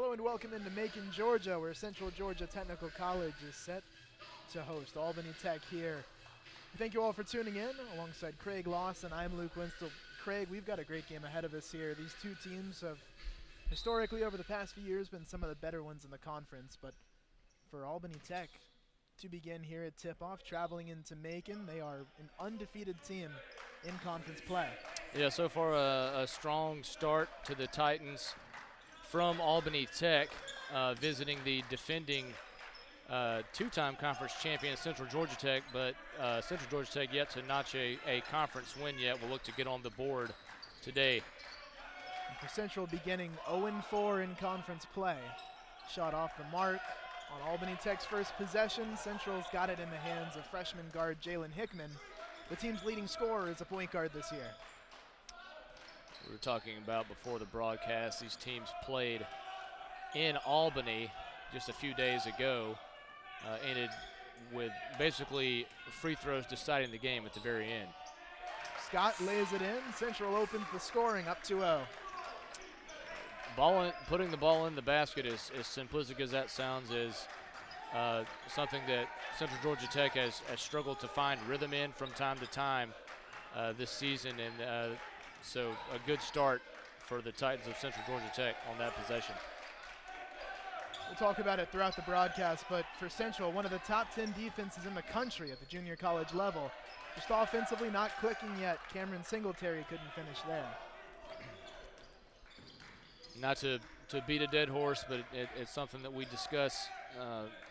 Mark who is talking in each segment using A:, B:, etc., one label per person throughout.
A: Hello and welcome into Macon, Georgia, where Central Georgia Technical College is set to host Albany Tech here. Thank you all for tuning in. Alongside Craig Lawson, I'm Luke Winstel. Craig, we've got a great game ahead of us here. These two teams have historically over the past few years been some of the better ones in the conference, but for Albany Tech to begin here at tip-off, traveling into Macon, they are an undefeated team in conference play.
B: Yeah, so far a strong start to the Titans from Albany Tech, visiting the defending two-time conference champion Central Georgia Tech, but Central Georgia Tech yet to notch a conference win yet. We'll look to get on the board today.
A: And for Central beginning 0-4 in conference play. Shot off the mark on Albany Tech's first possession. Central's got it in the hands of freshman guard Jalen Hickman. The team's leading scorer is a point guard this year.
B: We were talking about before the broadcast, these teams played in Albany just a few days ago, ended with basically free throws deciding the game at the very end.
A: Scott lays it in. Central opens the scoring up 2-0.
B: Putting the ball in the basket, as simplistic as that sounds, is something that Central Georgia Tech has struggled to find rhythm in from time to time this season, and so a good start for the Titans of Central Georgia Tech on that possession.
A: We'll talk about it throughout the broadcast, but for Central, one of the top 10 defenses in the country at the junior college level. Just offensively not clicking yet. Cameron Singletary couldn't finish there.
B: Not to beat a dead horse, but it's something that we discuss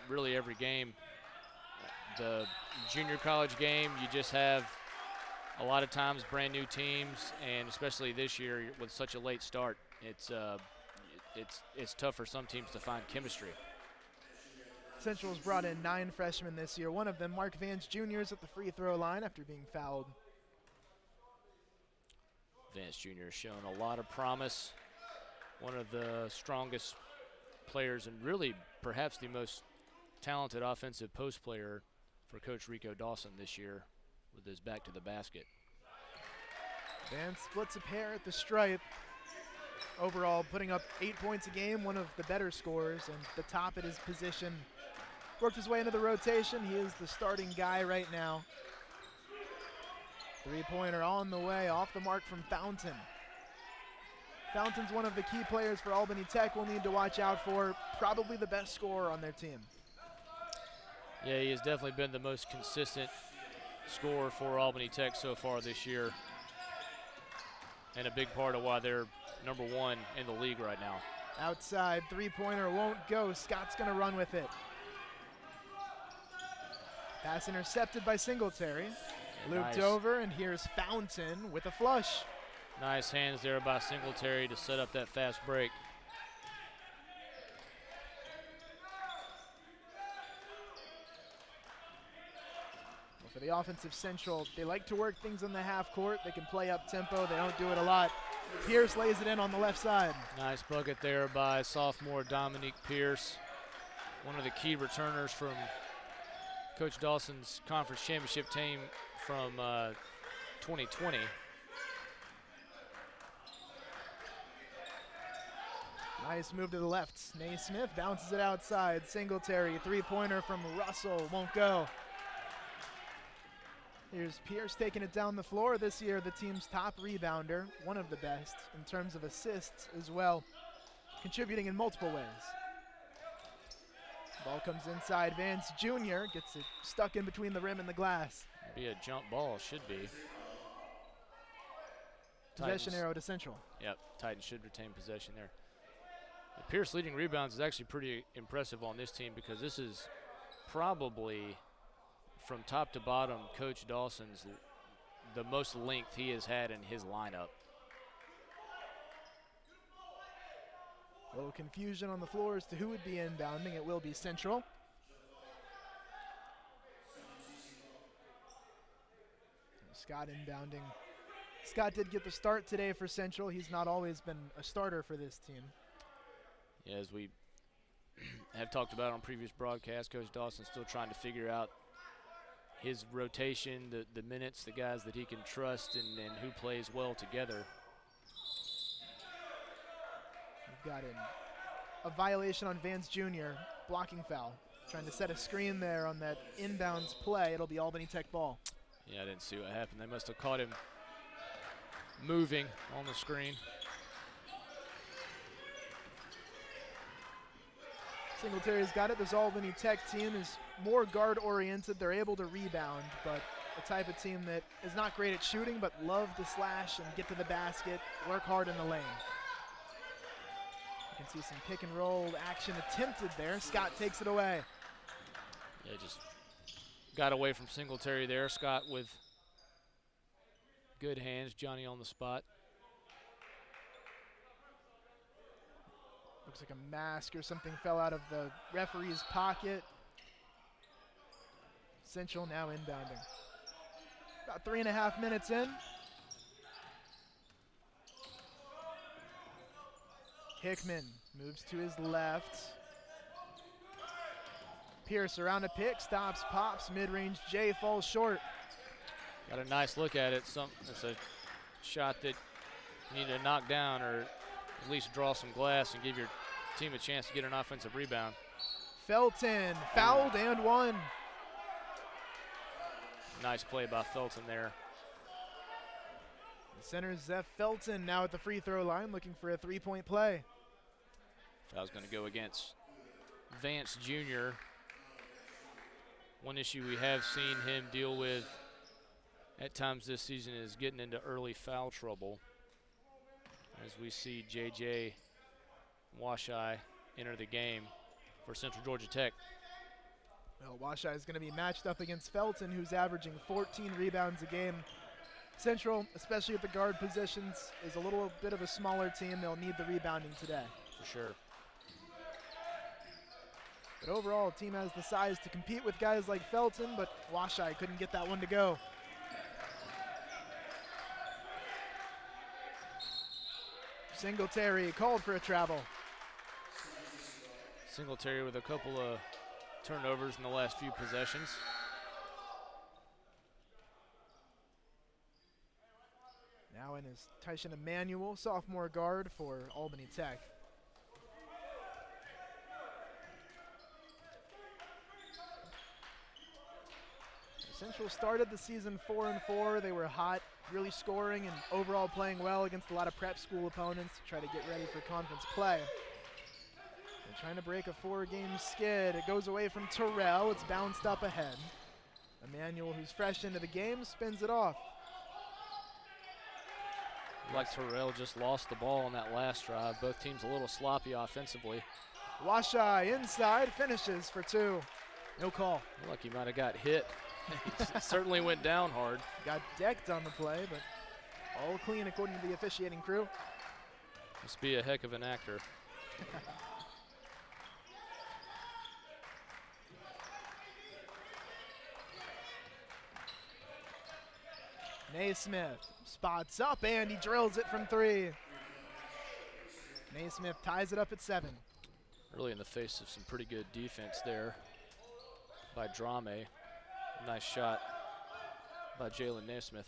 B: really every game. The junior college game, you just have a lot of times brand new teams, and especially this year with such a late start, it's tough for some teams to find chemistry.
A: Central's brought in 9 freshmen this year. One of them, Mark Vance Jr., is at the free throw line after being fouled.
B: Vance Jr. has shown a lot of promise. One of the strongest players and really perhaps the most talented offensive post player for Coach Rico Dawson this year with his back to the basket.
A: Vance splits a pair at the stripe. Overall, putting up 8 points a game, one of the better scorers, and the top at his position. Worked his way into the rotation. He is the starting guy right now. Three-pointer on the way, off the mark from Fountain. Fountain's one of the key players for Albany Tech we'll need to watch out for. Probably the best scorer on their team.
B: Yeah, he has definitely been the most consistent scorer for Albany Tech so far this year, and a big part of why they're number 1 in the league right now.
A: Outside, three-pointer won't go. Scott's going to run with it. Pass intercepted by Singletary. Looped over, and here's Fountain with a flush.
B: Nice hands there by Singletary to set up that fast break.
A: Well, for the offensive Central, they like to work things on the half court. They can play up tempo. They don't do it a lot. Pierce lays it in on the left side.
B: Nice bucket there by sophomore Dominique Pierce, one of the key returners from Coach Dawson's conference championship team from 2020.
A: Nice move to the left. Naismith bounces it outside. Singletary, three-pointer from Russell, won't go. Here's Pierce taking it down the floor. This year, the team's top rebounder, one of the best in terms of assists as well, contributing in multiple ways. Ball comes inside. Vance Jr. gets it stuck in between the rim and the glass.
B: Be a jump ball, should be.
A: Possession arrow to Central.
B: Yep, Titans should retain possession there. Pierce leading rebounds is actually pretty impressive on this team, because this is probably, from top to bottom, Coach Dawson's the most length he has had in his lineup.
A: A little confusion on the floor as to who would be inbounding. It will be Central. Scott inbounding. Scott did get the start today for Central. He's not always been a starter for this team.
B: Yeah, as we have talked about on previous broadcasts, Coach Dawson's still trying to figure out his rotation, the minutes, the guys that he can trust, and who plays well together.
A: We've got an a violation on Vance Jr., blocking foul. Trying to set a screen there on that inbounds play. It'll be Albany Tech ball.
B: Yeah, I didn't see what happened. They must have caught him moving on the screen.
A: Singletary's got it. This Albany Tech team is more guard-oriented. They're able to rebound, but the type of team that is not great at shooting, but love to slash and get to the basket, work hard in the lane. You can see some pick and roll action attempted there. Scott takes it away.
B: Yeah, just got away from Singletary there. Scott with good hands. Johnny on the spot.
A: Looks like a mask or something fell out of the referee's pocket. Central now inbounding. About 3.5 minutes in. Hickman moves to his left. Pierce around a pick, stops, pops, mid-range J falls short.
B: Got a nice look at it. It's a shot that you need to knock down or at least draw some glass and give your team a chance to get an offensive rebound.
A: Felton fouled and one.
B: Nice play by Felton there.
A: The center Zeph Felton now at the free throw line looking for a three-point play.
B: Foul's going to go against Vance Jr. One issue we have seen him deal with at times this season is getting into early foul trouble. As we see J.J. Washai enter the game for Central Georgia Tech.
A: Well, Washai is going to be matched up against Felton, who's averaging 14 rebounds a game. Central, especially at the guard positions, is a little bit of a smaller team. They'll need the rebounding today.
B: For sure.
A: But overall, the team has the size to compete with guys like Felton, but Washai couldn't get that one to go. Singletary called for a travel.
B: Singletary with a couple of turnovers in the last few possessions.
A: Now in is Tyson Emanuel, sophomore guard for Albany Tech. Central started the season 4-4. They were hot, really scoring and overall playing well against a lot of prep school opponents to try to get ready for conference play. They're trying to break a 4-game skid. It goes away from Terrell. It's bounced up ahead. Emanuel, who's fresh into the game, spins it off.
B: Like Terrell just lost the ball on that last drive. Both teams a little sloppy offensively.
A: Washai inside, finishes for two. No call.
B: Looked like he might have got hit. He certainly went down hard.
A: Got decked on the play, but all clean according to the officiating crew.
B: Must be a heck of an actor.
A: Naismith spots up and he drills it from three. Naismith ties it up at 7.
B: Really in the face of some pretty good defense there by Drame. Nice shot by Jalen Naismith.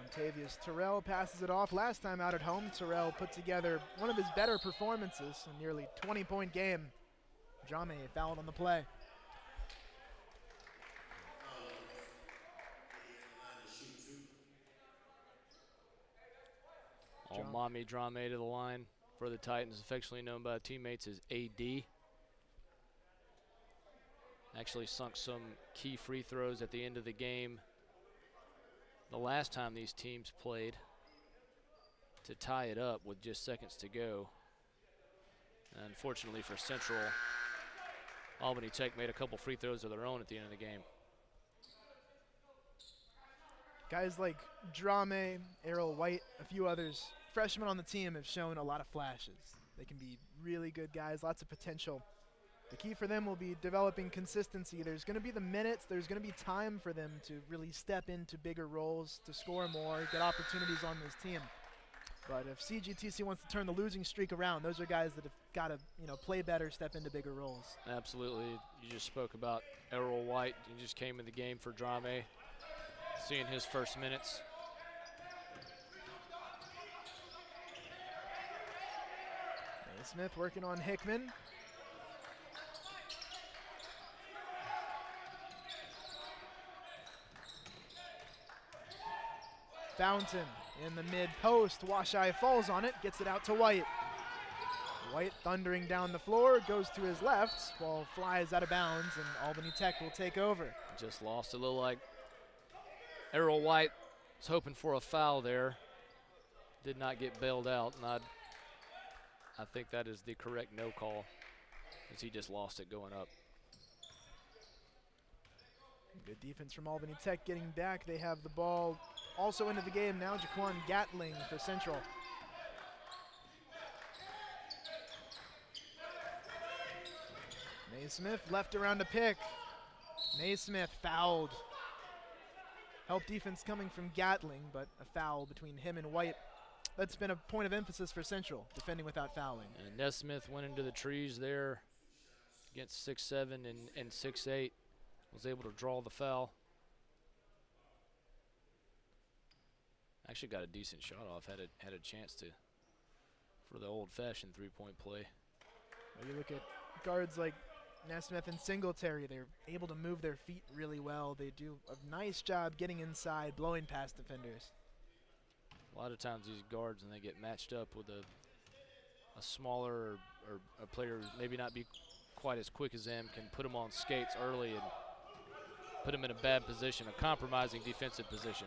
A: Montavious Terrell passes it off. Last time out at home, Terrell put together one of his better performances, a nearly 20-point game. Drame fouled on the play.
B: Almami Drame to the line for the Titans, affectionately known by teammates as AD. Actually sunk some key free throws at the end of the game the last time these teams played to tie it up with just seconds to go. Unfortunately for Central, Albany Tech made a couple free throws of their own at the end of the game.
A: Guys like Drame, Errol White, a few others, freshmen on the team have shown a lot of flashes. They can be really good guys, lots of potential. The key for them will be developing consistency. There's going to be the minutes. There's going to be time for them to really step into bigger roles, to score more, get opportunities on this team. But if CGTC wants to turn the losing streak around, those are guys that have got to, play better, step into bigger roles.
B: Absolutely. You just spoke about Errol White. He just came in the game for Drame, seeing his first minutes.
A: Naismith working on Hickman. Fountain in the mid-post. Washai falls on it, gets it out to White. White thundering down the floor, goes to his left, ball flies out of bounds, and Albany Tech will take over.
B: Just lost a little like Errol White was hoping for a foul there. Did not get bailed out, and I think that is the correct no call, as he just lost it going up.
A: Good defense from Albany Tech getting back. They have the ball also into the game now. Jaquan Gatling for Central. Naismith left around to pick. Naismith fouled. Help defense coming from Gatling, but a foul between him and White. That's been a point of emphasis for Central, defending without fouling.
B: And Nesmith went into the trees there against 6'7" and 6'8". Was able to draw the foul. Actually got a decent shot off. Had a chance to for the old-fashioned three-point play.
A: Well, you look at guards like Nesmith and Singletary. They're able to move their feet really well. They do a nice job getting inside, blowing past defenders.
B: A lot of times these guards, when they get matched up with a smaller or a player who maybe not be quite as quick as them, can put them on skates early and put them in a bad position, a compromising defensive position.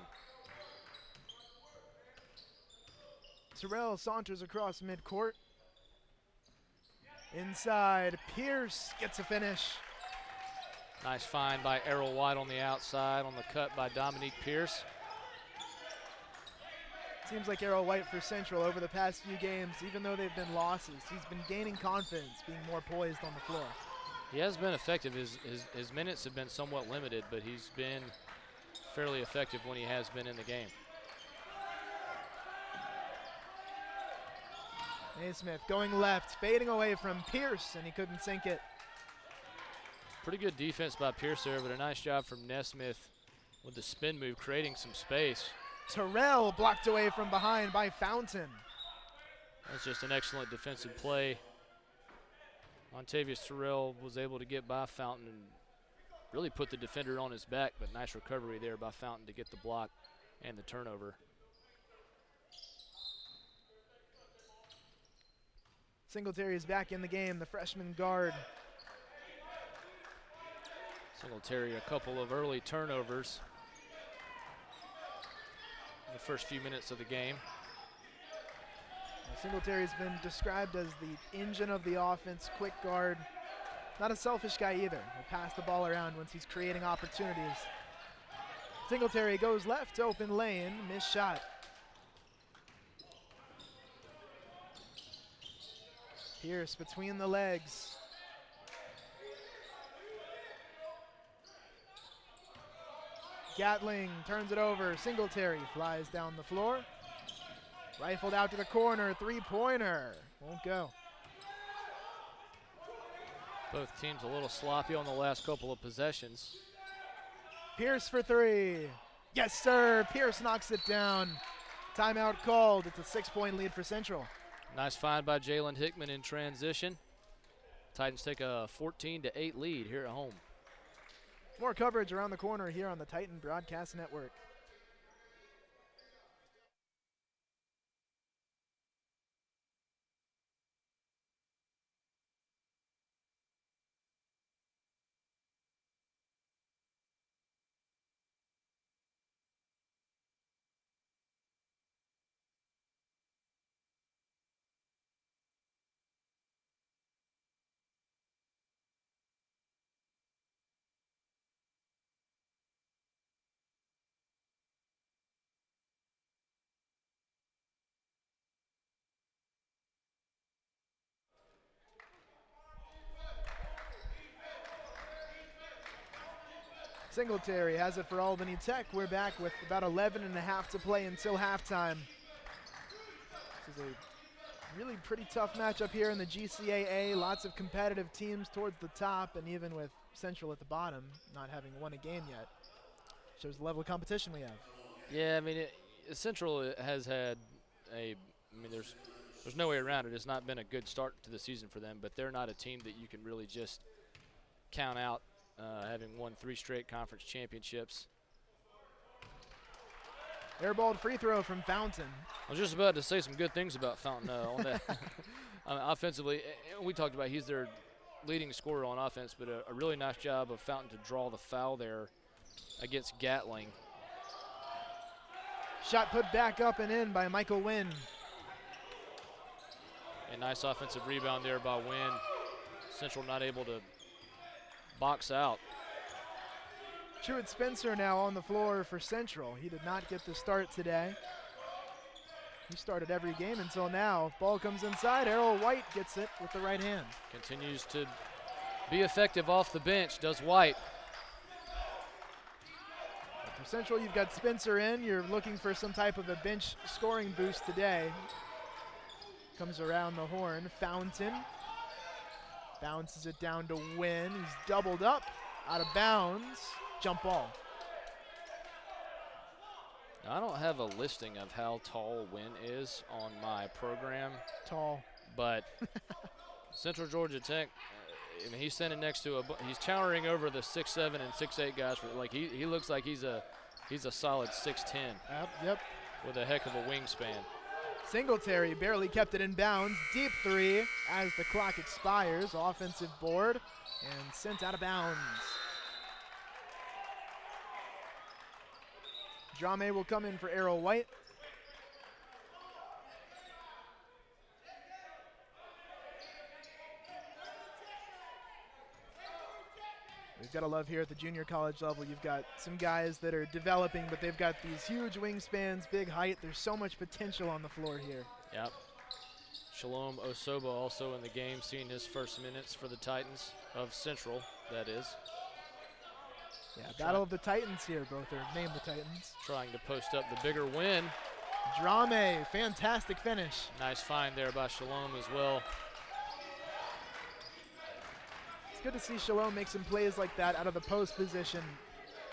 A: Terrell saunters across midcourt. Inside, Pierce gets a finish.
B: Nice find by Errol White on the outside, on the cut by Dominique Pierce.
A: Seems like Errol White for Central over the past few games, even though they've been losses, he's been gaining confidence, being more poised on the floor.
B: He has been effective. His minutes have been somewhat limited, but he's been fairly effective when he has been in the game.
A: Naismith going left, fading away from Pierce, and he couldn't sink it.
B: Pretty good defense by Pierce there, but a nice job from Nesmith with the spin move, creating some space.
A: Terrell blocked away from behind by Fountain.
B: That's just an excellent defensive play. Montavious Terrell was able to get by Fountain and really put the defender on his back, but nice recovery there by Fountain to get the block and the turnover.
A: Singletary is back in the game, the freshman guard.
B: Singletary, a couple of early turnovers in the first few minutes of the game.
A: Singletary's been described as the engine of the offense, quick guard. Not a selfish guy either. He'll pass the ball around once he's creating opportunities. Singletary goes left, open lane, missed shot. Pierce between the legs. Gatling turns it over. Singletary flies down the floor. Rifled out to the corner, three-pointer. Won't go.
B: Both teams a little sloppy on the last couple of possessions.
A: Pierce for three. Yes, sir. Pierce knocks it down. Timeout called. It's a 6-point lead for Central.
B: Nice find by Jalen Hickman in transition. Titans take a 14-8 lead here at home.
A: More coverage around the corner here on the Titan Broadcast Network. Singletary has it for Albany Tech. We're back with about 11 and a half to play until halftime. This is a really pretty tough matchup here in the GCAA. Lots of competitive teams towards the top, and even with Central at the bottom, not having won a game yet. Shows the level of competition we have.
B: Yeah, I mean, Central has had there's there's no way around it. It's not been a good start to the season for them, but they're not a team that you can really just count out, having won 3 straight conference championships.
A: Airballed free throw from Fountain.
B: I was just about to say some good things about Fountain on that. Offensively, we talked about he's their leading scorer on offense, but a really nice job of Fountain to draw the foul there against Gatling.
A: Shot put back up and in by Michael Wynn.
B: A nice offensive rebound there by Wynn. Central not able to box out.
A: Truett Spencer now on the floor for Central. He did not get the start today. He started every game until now. Ball comes inside. Errol White gets it with the right hand.
B: Continues to be effective off the bench, does White.
A: For Central, you've got Spencer in. You're looking for some type of a bench scoring boost today. Comes around the horn. Fountain bounces it down to Wynn. He's doubled up, out of bounds. Jump ball.
B: Now, I don't have a listing of how tall Wynn is on my program.
A: Tall.
B: But Central Georgia Tech, I mean, he's standing next to he's towering over the 6'7" and 6'8" guys. Like he looks like he's a solid 6'10".
A: Yep.
B: With a heck of a wingspan.
A: Singletary barely kept it in bounds. Deep three as the clock expires. Offensive board and sent out of bounds. Drame will come in for Errol White. We've got to love here at the junior college level. You've got some guys that are developing, but they've got these huge wingspans, big height. There's so much potential on the floor here.
B: Yep. Shalom Osoba also in the game, seeing his first minutes for the Titans of Central, that is.
A: Yeah, Battle of the Titans here. Both are named the Titans.
B: Trying to post up the bigger win.
A: Drame, fantastic finish.
B: Nice find there by Shalom as well.
A: It's good to see Shalom make some plays like that out of the post position.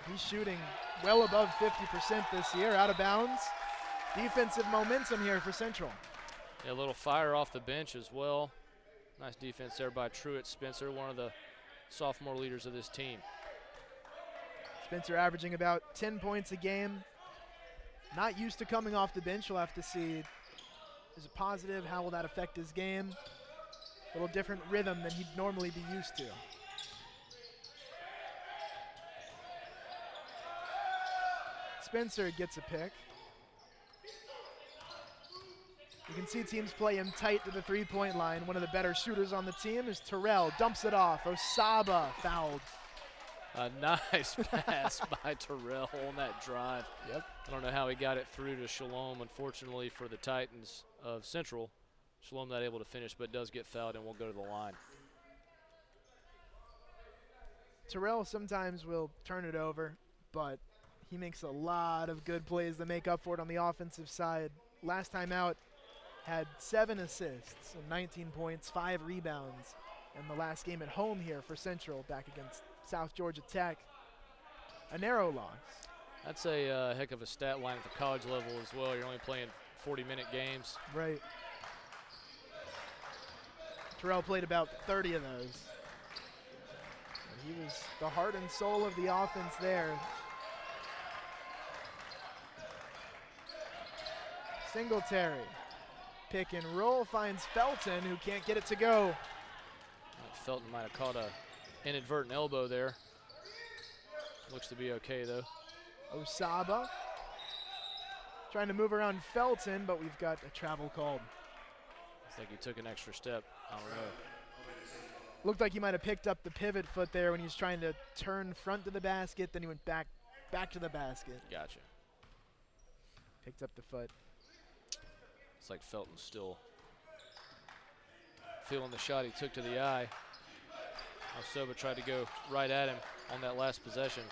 A: He's shooting well above 50% this year, out of bounds. Defensive momentum here for Central.
B: Yeah, a little fire off the bench as well. Nice defense there by Truett Spencer, one of the sophomore leaders of this team.
A: Spencer averaging about 10 points a game. Not used to coming off the bench. We'll have to see, is it positive? How will that affect his game? A little different rhythm than he'd normally be used to. Spencer gets a pick. You can see teams play him tight to the three-point line. One of the better shooters on the team is Terrell. Dumps it off. Osaba fouled.
B: A nice pass by Terrell on that drive.
A: Yep.
B: I don't know how he got it through to Shalom. Unfortunately for the Titans of Central, Shalom not able to finish, but does get fouled and will go to the line.
A: Terrell sometimes will turn it over, but he makes a lot of good plays to make up for it on the offensive side. Last time out, had 7 assists and 19 points, 5 rebounds. And the last game at home here for Central back against South Georgia Tech, a narrow loss.
B: That's a heck of a stat line at the college level as well. You're only playing 40-minute games.
A: Right. Terrell played about 30 of those. And he was the heart and soul of the offense there. Singletary. Pick and roll finds Felton, who can't get it to go.
B: Felton might have caught a inadvertent elbow there. Looks to be okay though.
A: Osaba trying to move around Felton, but we've got a travel called.
B: Looks like he took an extra step. I don't know.
A: Looked like he might have picked up the pivot foot there when he was trying to turn front to the basket, then he went back to the basket.
B: Gotcha.
A: Picked up the foot.
B: It's like Felton's still feeling the shot he took to the eye. Osoba tried to go right at him on that last possession.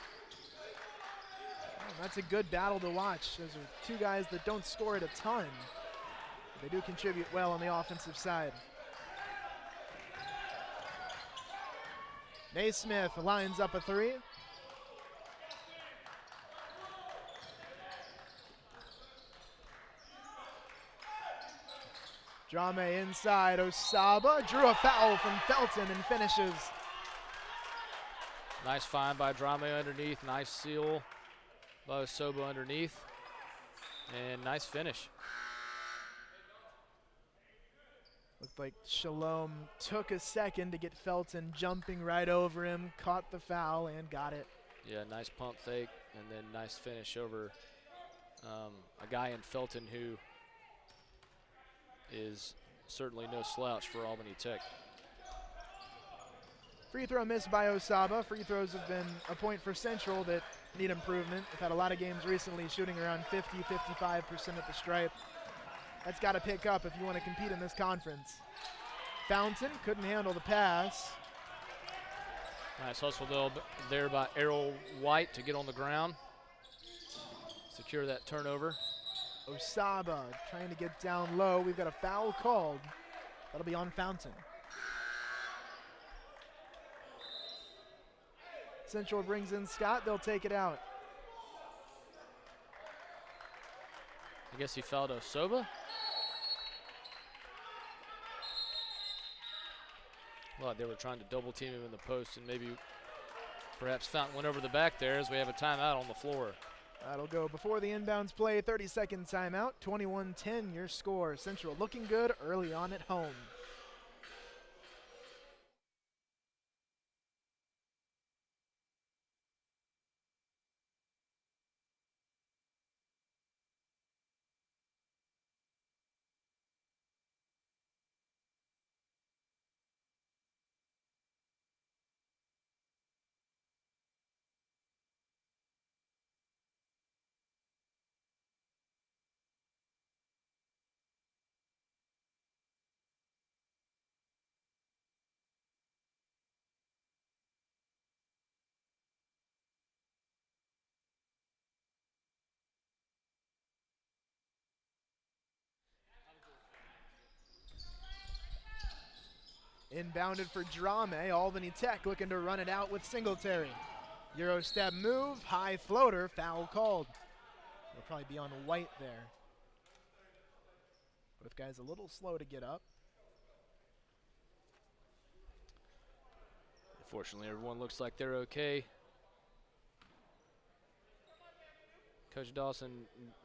A: Oh, that's a good battle to watch. Those are two guys that don't score it a ton. They do contribute well on the offensive side. Naismith lines up a three. Drame inside. Osaba drew a foul from Felton and finishes.
B: Nice find by Drame underneath. Nice seal by Osaba underneath. And nice finish.
A: Looked like Shalom took a second to get Felton jumping right over him, caught the foul, and got it.
B: Yeah, nice pump fake, and then nice finish over a guy in Felton who is certainly no slouch for Albany Tech.
A: Free throw missed by Osaba. Free throws have been a point for Central that need improvement. They've had a lot of games recently shooting around 50, 55% at the stripe. That's got to pick up if you want to compete in this conference. Fountain couldn't handle the pass.
B: Nice hustle there by Errol White to get on the ground. Secure that turnover.
A: Osaba trying to get down low. We've got a foul called. That'll be on Fountain. Central brings in Scott. They'll take it out.
B: I guess he fouled Osaba. Well, they were trying to double team him in the post, and maybe perhaps Fountain went over the back there as we have a timeout on the floor.
A: That'll go before the inbounds play. 30-second timeout. 21-10 your score. Central looking good early on at home. Inbounded for Drame. Albany Tech looking to run it out with Singletary. Euro step move, high floater, foul called. It'll probably be on White there. Both guys a little slow to get up.
B: Unfortunately, everyone looks like they're okay. Coach Dawson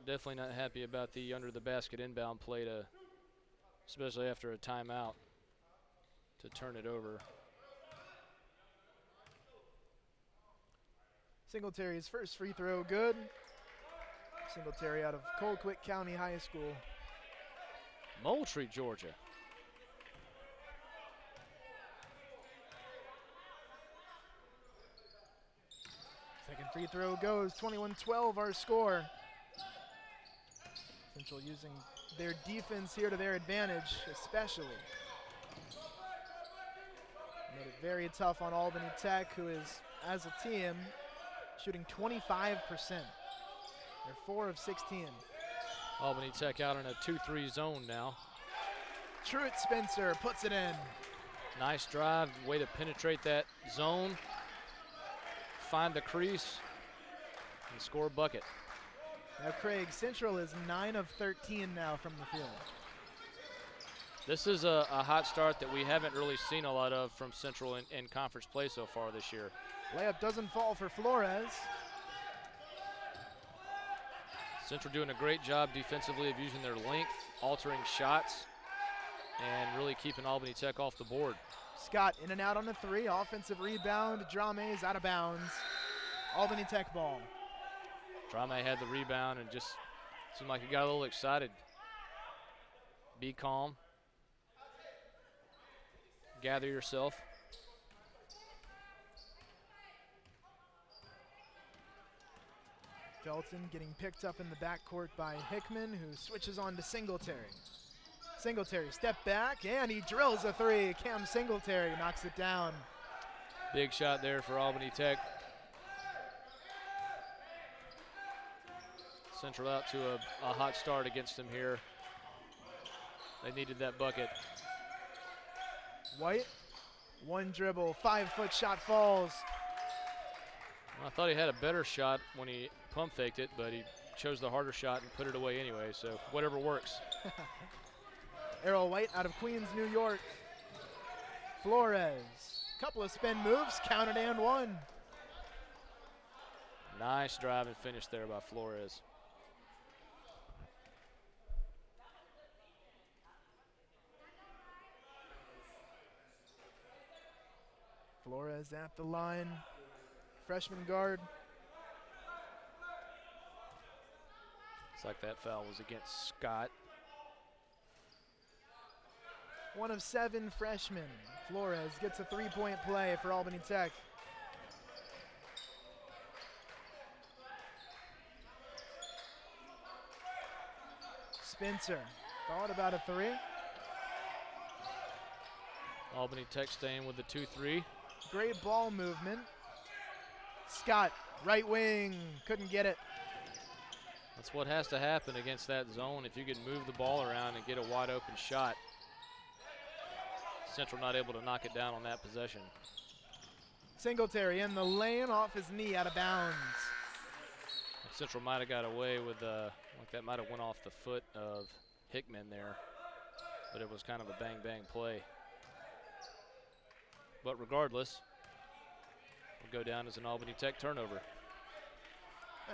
B: definitely not happy about the under the basket inbound play to, especially after a timeout, to turn it over.
A: Singletary's first free throw good. Singletary out of Colquitt County High School.
B: Moultrie, Georgia.
A: Second free throw goes. 21-12 our score. Central using their defense here to their advantage, especially. Made it very tough on Albany Tech, who is, as a team, shooting 25%. They're 4 of 16.
B: Albany Tech out in a 2-3 zone now.
A: Truett Spencer puts it in.
B: Nice drive, way to penetrate that zone, find the crease, and score a bucket.
A: Now Craig, Central is 9 of 13 now from the field.
B: This is a hot start that we haven't really seen a lot of from Central in conference play so far this year.
A: Layup doesn't fall for Flores.
B: Central doing a great job defensively of using their length, altering shots, and really keeping Albany Tech off the board.
A: Scott in and out on a 3, offensive rebound. Drame is out of bounds. Albany Tech ball.
B: Drame had the rebound and just seemed like he got a little excited. Be calm. Gather yourself.
A: Felton getting picked up in the backcourt by Hickman, who switches on to Singletary. Singletary step back, and he drills a 3. Cam Singletary knocks it down.
B: Big shot there for Albany Tech. Central out to a hot start against them here. They needed that bucket.
A: White, one dribble, 5-foot shot falls.
B: Well, I thought he had a better shot when he pump faked it, but he chose the harder shot and put it away anyway, so whatever works.
A: Errol White out of Queens, New York. Flores, couple of spin moves, counted and one.
B: Nice drive and finish there by Flores.
A: Flores at the line, freshman guard.
B: Looks like that foul was against Scott.
A: One of 7 freshmen. Flores gets a 3-point play for Albany Tech. Spencer thought about a 3.
B: Albany Tech staying with the 2-3.
A: Great ball movement. Scott, right wing, couldn't get it.
B: That's what has to happen against that zone. If you can move the ball around and get a wide open shot. Central not able to knock it down on that possession.
A: Singletary in the lane, off his knee, out of bounds.
B: Central might have got away with, like that might have went off the foot of Hickman there, but it was kind of a bang-bang play. But regardless, will go down as an Albany Tech turnover.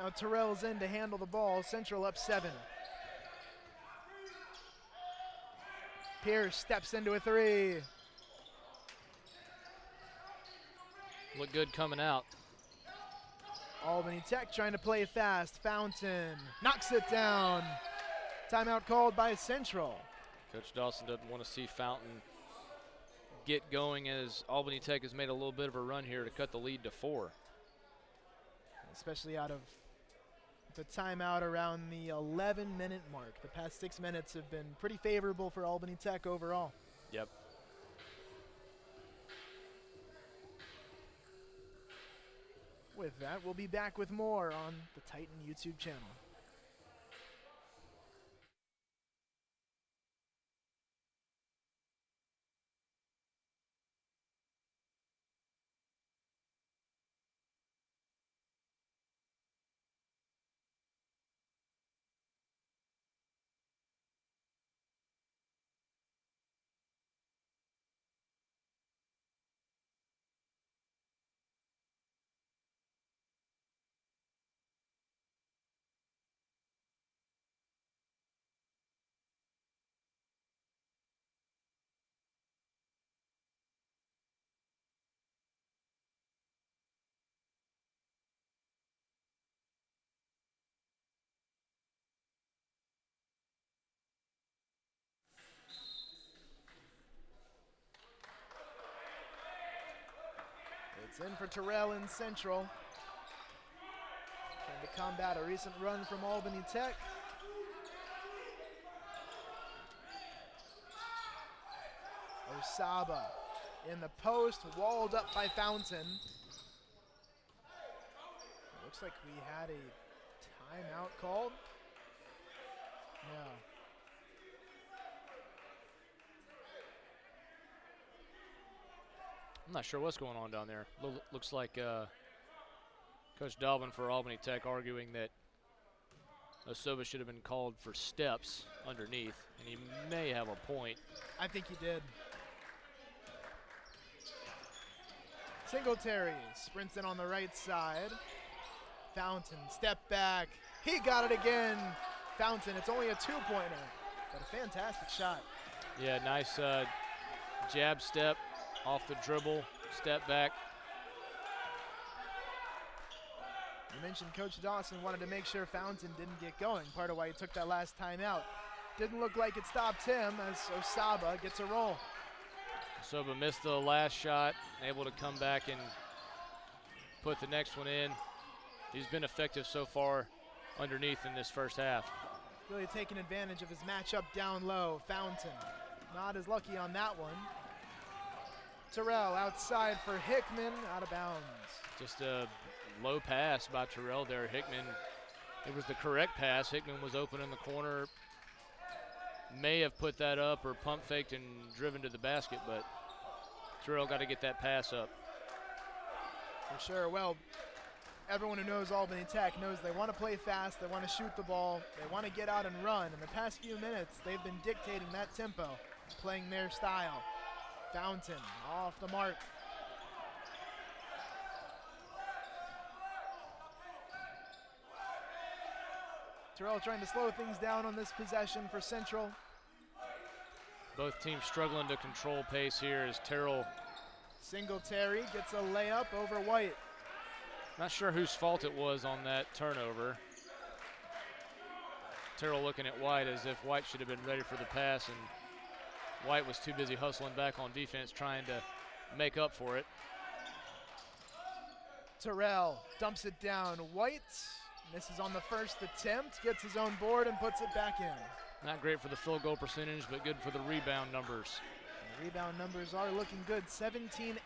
A: Now Terrell's in to handle the ball. Central up 7. Pierce steps into a 3.
B: Look good coming out.
A: Albany Tech trying to play fast. Fountain knocks it down. Timeout called by Central.
B: Coach Dawson doesn't want to see Fountain get going as Albany Tech has made a little bit of a run here to cut the lead to 4.
A: Especially out of the timeout around the 11-minute mark. The past 6 minutes have been pretty favorable for Albany Tech overall.
B: Yep.
A: With that, we'll be back with more on the Titan YouTube channel. It's in for Terrell in Central. Trying to combat a recent run from Albany Tech. Osaba in the post, walled up by Fountain. Looks like we had a timeout called. No.
B: I'm not sure what's going on down there. Looks like Coach Dalvin for Albany Tech arguing that Osaba should have been called for steps underneath, and he may have a point.
A: I think he did. Singletary sprints in on the right side. Fountain, step back. He got it again. Fountain, it's only a 2-pointer, but a fantastic shot.
B: Yeah, nice jab step off the dribble, step back.
A: You mentioned Coach Dawson wanted to make sure Fountain didn't get going, part of why he took that last time out. Didn't look like it stopped him as Osaba gets a roll.
B: Osaba missed the last shot, able to come back and put the next one in. He's been effective so far underneath in this first half.
A: Really taking advantage of his matchup down low. Fountain not as lucky on that one. Terrell outside for Hickman, out of bounds.
B: Just a low pass by Terrell there. Hickman, it was the correct pass. Hickman was open in the corner. May have put that up or pump faked and driven to the basket, but Terrell got to get that pass up.
A: For sure. Well, everyone who knows Albany Tech knows they want to play fast, they want to shoot the ball, they want to get out and run. In the past few minutes, they've been dictating that tempo, playing their style. Fountain off the mark. Terrell trying to slow things down on this possession for Central.
B: Both teams struggling to control pace here as Terrell.
A: Singletary gets a layup over White.
B: Not sure whose fault it was on that turnover. Terrell looking at White as if White should have been ready for the pass, and White was too busy hustling back on defense trying to make up for it.
A: Terrell dumps it down. White misses on the first attempt, gets his own board and puts it back in.
B: Not great for the field goal percentage, but good for the rebound numbers.
A: The rebound numbers are looking good, 17-8.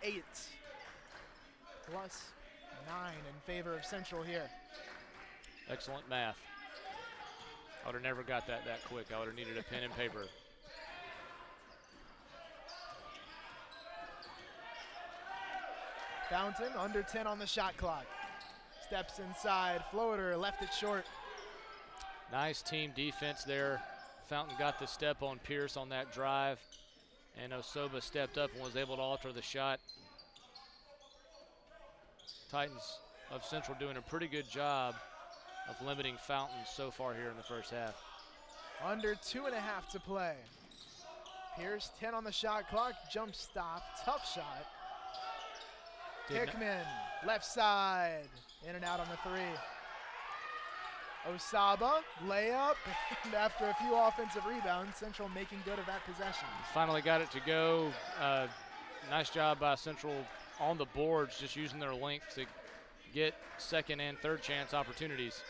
A: Plus 9 in favor of Central here.
B: Excellent math. I would have never got that quick. I would have needed a pen and paper.
A: Fountain under 10 on the shot clock. Steps inside, floater, left it short.
B: Nice team defense there. Fountain got the step on Pierce on that drive, and Osoba stepped up and was able to alter the shot. Titans of Central doing a pretty good job of limiting Fountain so far here in the first half.
A: Under 2.5 to play. Pierce 10 on the shot clock, jump stop, tough shot. Hickman, left side, in and out on the three. Osaba, layup, and after a few offensive rebounds, Central making good of that possession.
B: Finally got it to go. Nice job by Central on the boards, just using their length to get second and third chance opportunities.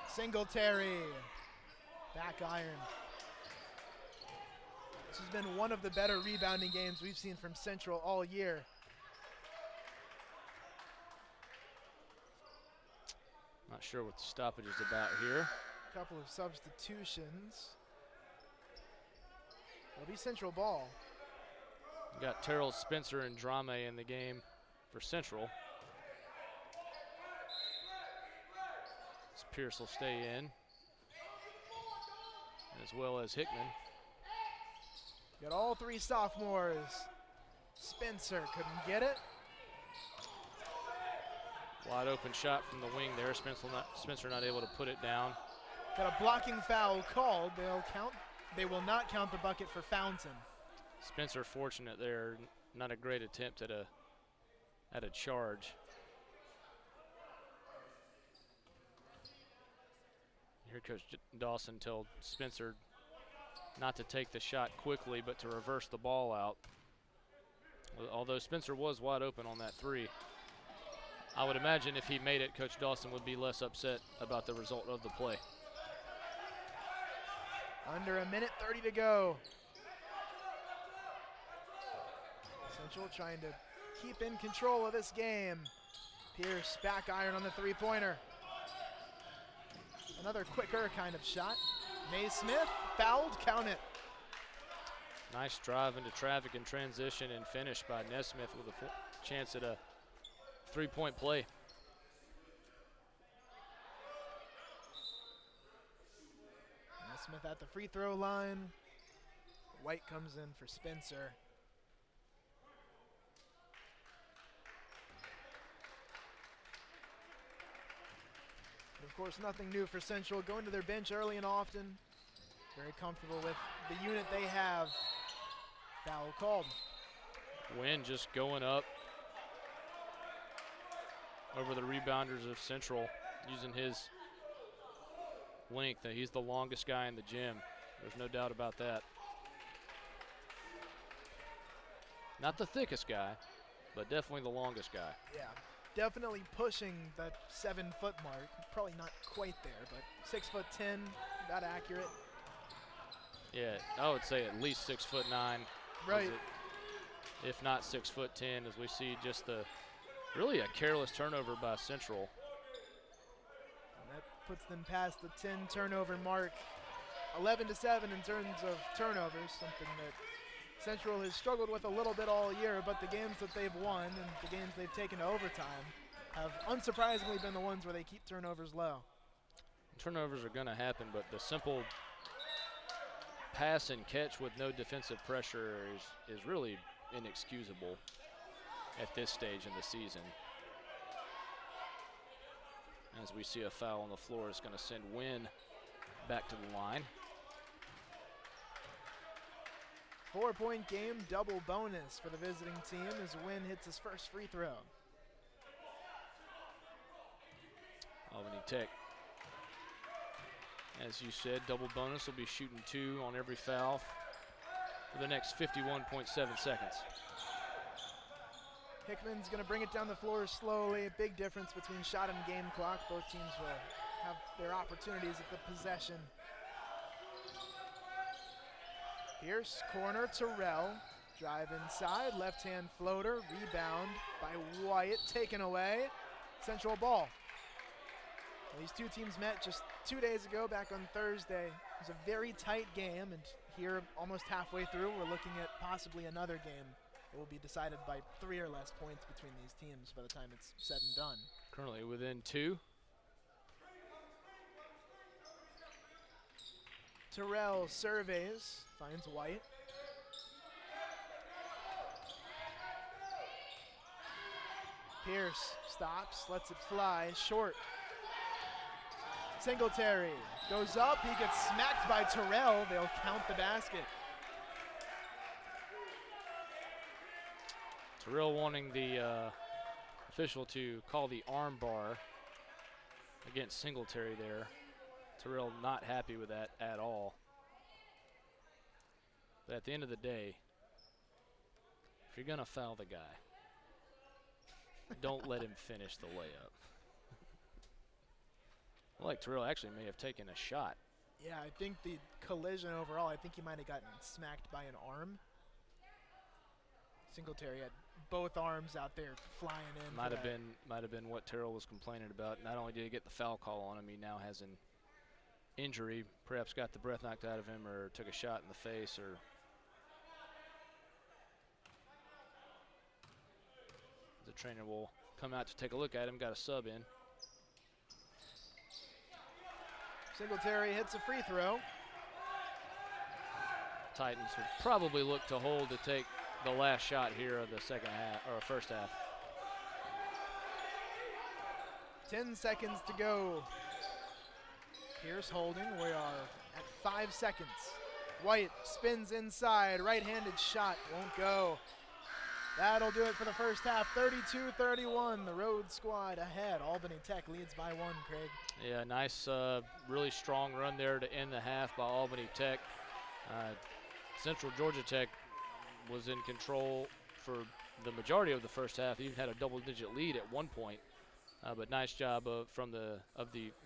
A: Singletary, back iron. This has been one of the better rebounding games we've seen from Central all year.
B: Not sure what the stoppage is about here.
A: A couple of substitutions. It'll be Central ball.
B: You got Terrell Spencer and Drame in the game for Central. Pierce will stay in, as well as Hickman.
A: Got all three sophomores. Spencer couldn't get it.
B: Wide open shot from the wing there. Spencer not able to put it down.
A: Got a blocking foul called. They will not count the bucket for Fountain.
B: Spencer fortunate there. Not a great attempt at a charge. Here Coach Dawson told Spencer not to take the shot quickly, but to reverse the ball out. Although Spencer was wide open on that three. I would imagine if he made it, Coach Dawson would be less upset about the result of the play.
A: Under a minute 30 to go. Central trying to keep in control of this game. Pierce back iron on the three-pointer. Another quicker kind of shot. Naismith fouled, count it.
B: Nice drive into traffic and transition and finish by Nesmith with a chance at a three-point play.
A: Nesmith at the free throw line. White comes in for Spencer. Of course, nothing new for Central. Going to their bench early and often. Very comfortable with the unit they have. Foul called.
B: Wynn just going up over the rebounders of Central, using his length. He's the longest guy in the gym. There's no doubt about that. Not the thickest guy, but definitely the longest guy.
A: Yeah, definitely pushing that 7-foot mark. Probably not quite there, but 6'10", about accurate.
B: Yeah, I would say at least 6'9".
A: Right.
B: If not 6'10", as we see just really a careless turnover by Central.
A: And that puts them past the 10 turnover mark. 11-7 in terms of turnovers, something that Central has struggled with a little bit all year, but the games that they've won and the games they've taken to overtime have unsurprisingly been the ones where they keep turnovers low.
B: Turnovers are going to happen, but the simple pass and catch with no defensive pressure is really inexcusable at this stage in the season. As we see a foul on the floor, it's going to send Wynn back to the line.
A: 4-point game, double bonus for the visiting team as Wynn hits his first free throw.
B: Albany Tech, as you said, double bonus, will be shooting 2 on every foul for the next 51.7 seconds.
A: Hickman's going to bring it down the floor slowly. A big difference between shot and game clock. Both teams will have their opportunities at the possession. Pierce, corner, Terrell. Drive inside, left-hand floater, rebound by Wyatt, taken away. Central ball. Well, these two teams met just 2 days ago, back on Thursday. It was a very tight game, and here, almost halfway through, we're looking at possibly another game that will be decided by 3 or less points between these teams by the time it's said and done.
B: Currently within 2.
A: Terrell surveys, finds White. Pierce stops, lets it fly, short. Singletary goes up, he gets smacked by Terrell. They'll count the basket.
B: Terrell wanting the official to call the arm bar against Singletary there. Terrell not happy with that at all. But at the end of the day, if you're gonna foul the guy, don't let him finish the layup. I like Terrell actually may have taken a shot.
A: Yeah, I think the collision overall, I think he might have gotten smacked by an arm. Singletary had both arms out there flying in.
B: Might have been what Terrell was complaining about. Not only did he get the foul call on him, he now has an injury, perhaps got the breath knocked out of him or took a shot in the face or the trainer will come out to take a look at him, got a sub in.
A: Singletary hits a free throw.
B: Titans would probably look to hold to take the last shot here of the second half or first half.
A: 10 seconds to go. Pierce holding. We are at 5 seconds. White spins inside. Right-handed shot won't go. That'll do it for the first half. 32-31. The road squad ahead. Albany Tech leads by 1, Craig.
B: Yeah, nice, really strong run there to end the half by Albany Tech. Central Georgia Tech was in control for the majority of the first half. Even had a double-digit lead at one point. But nice job from the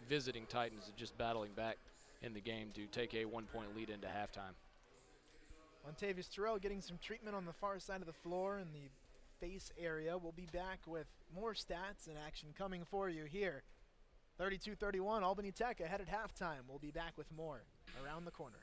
B: visiting Titans of just battling back in the game to take a 1-point lead into halftime.
A: Montavious Terrell getting some treatment on the far side of the floor in the face area. We'll be back with more stats and action coming for you here. 32-31, Albany Tech ahead at halftime. We'll be back with more around the corner.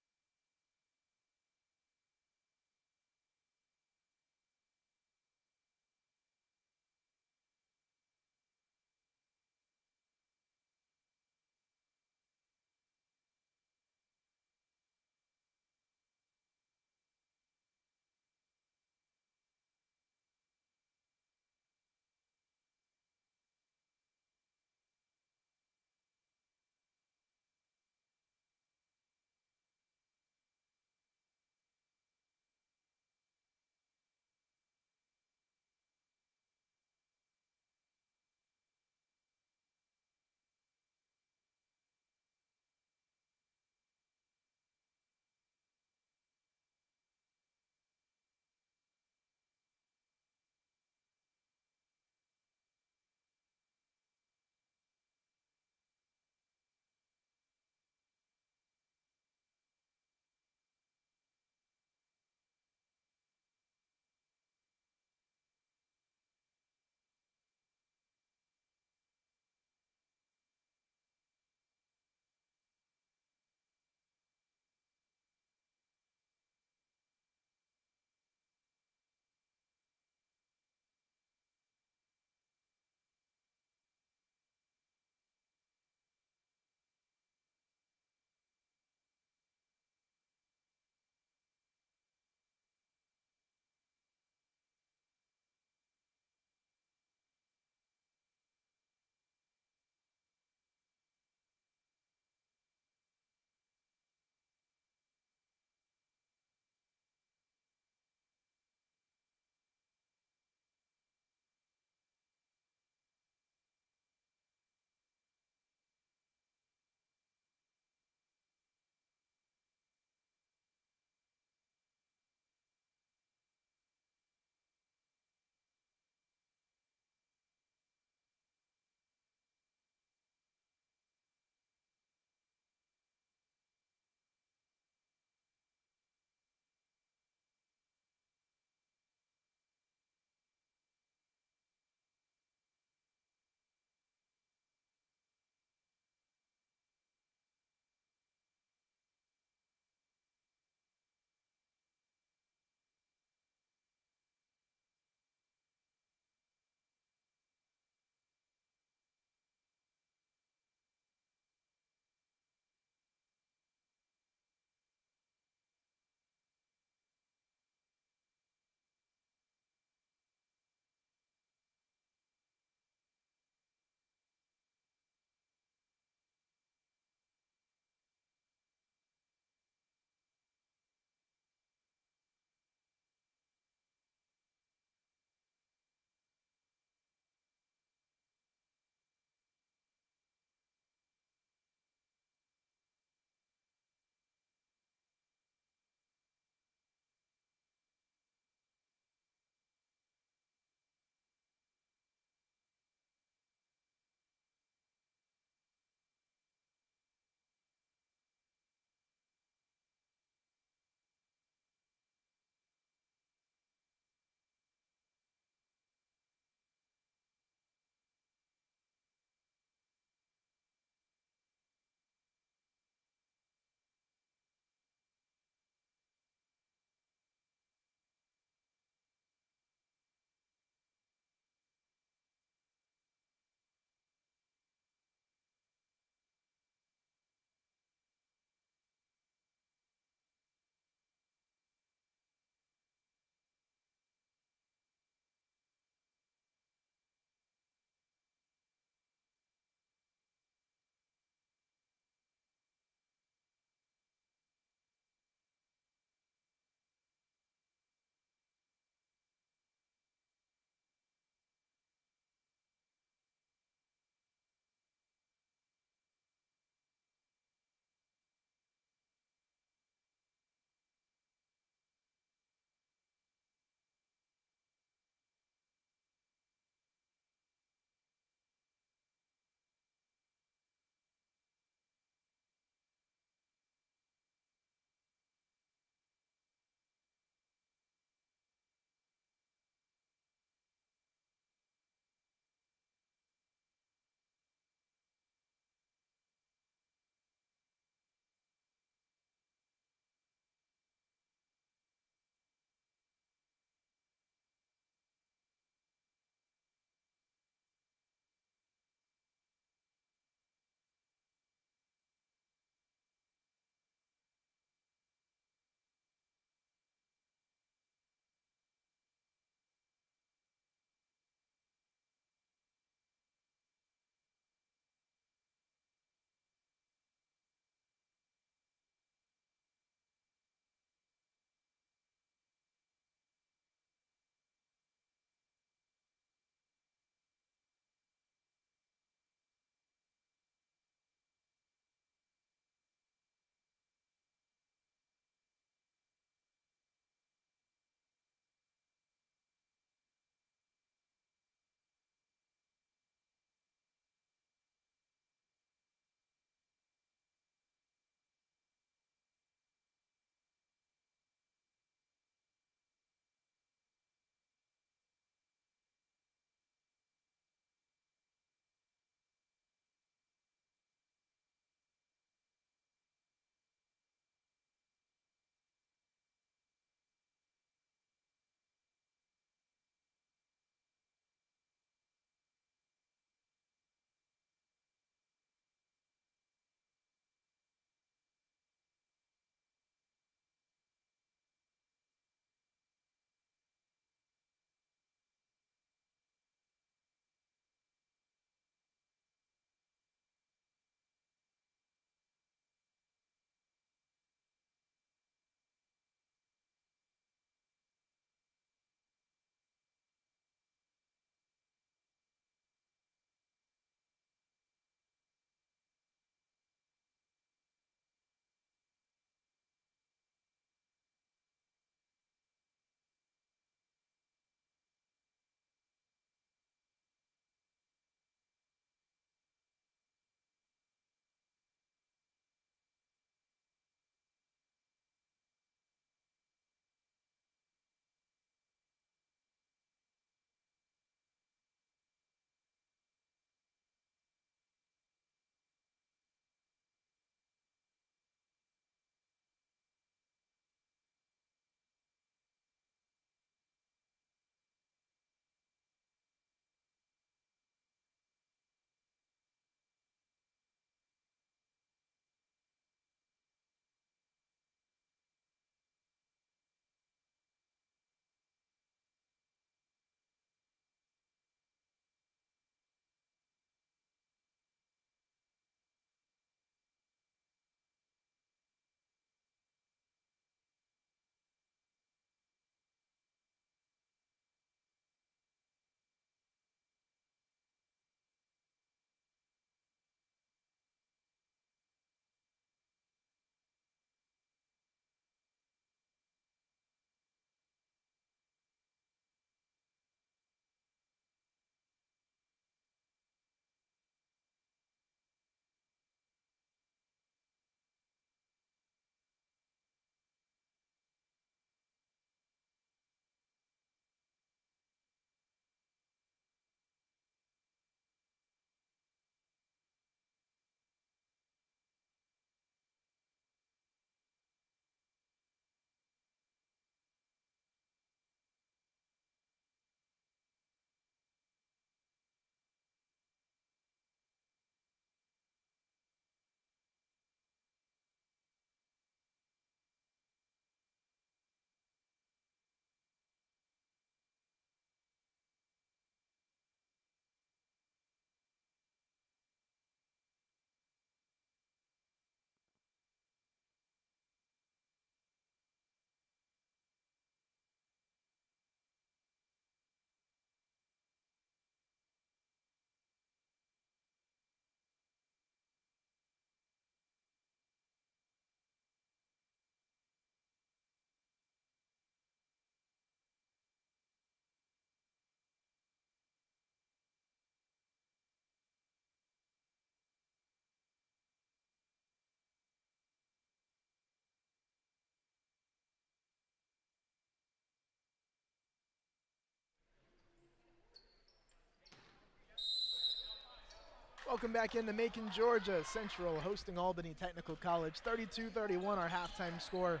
A: Welcome back into Macon, Georgia. Central hosting Albany Technical College. 32-31 our halftime score.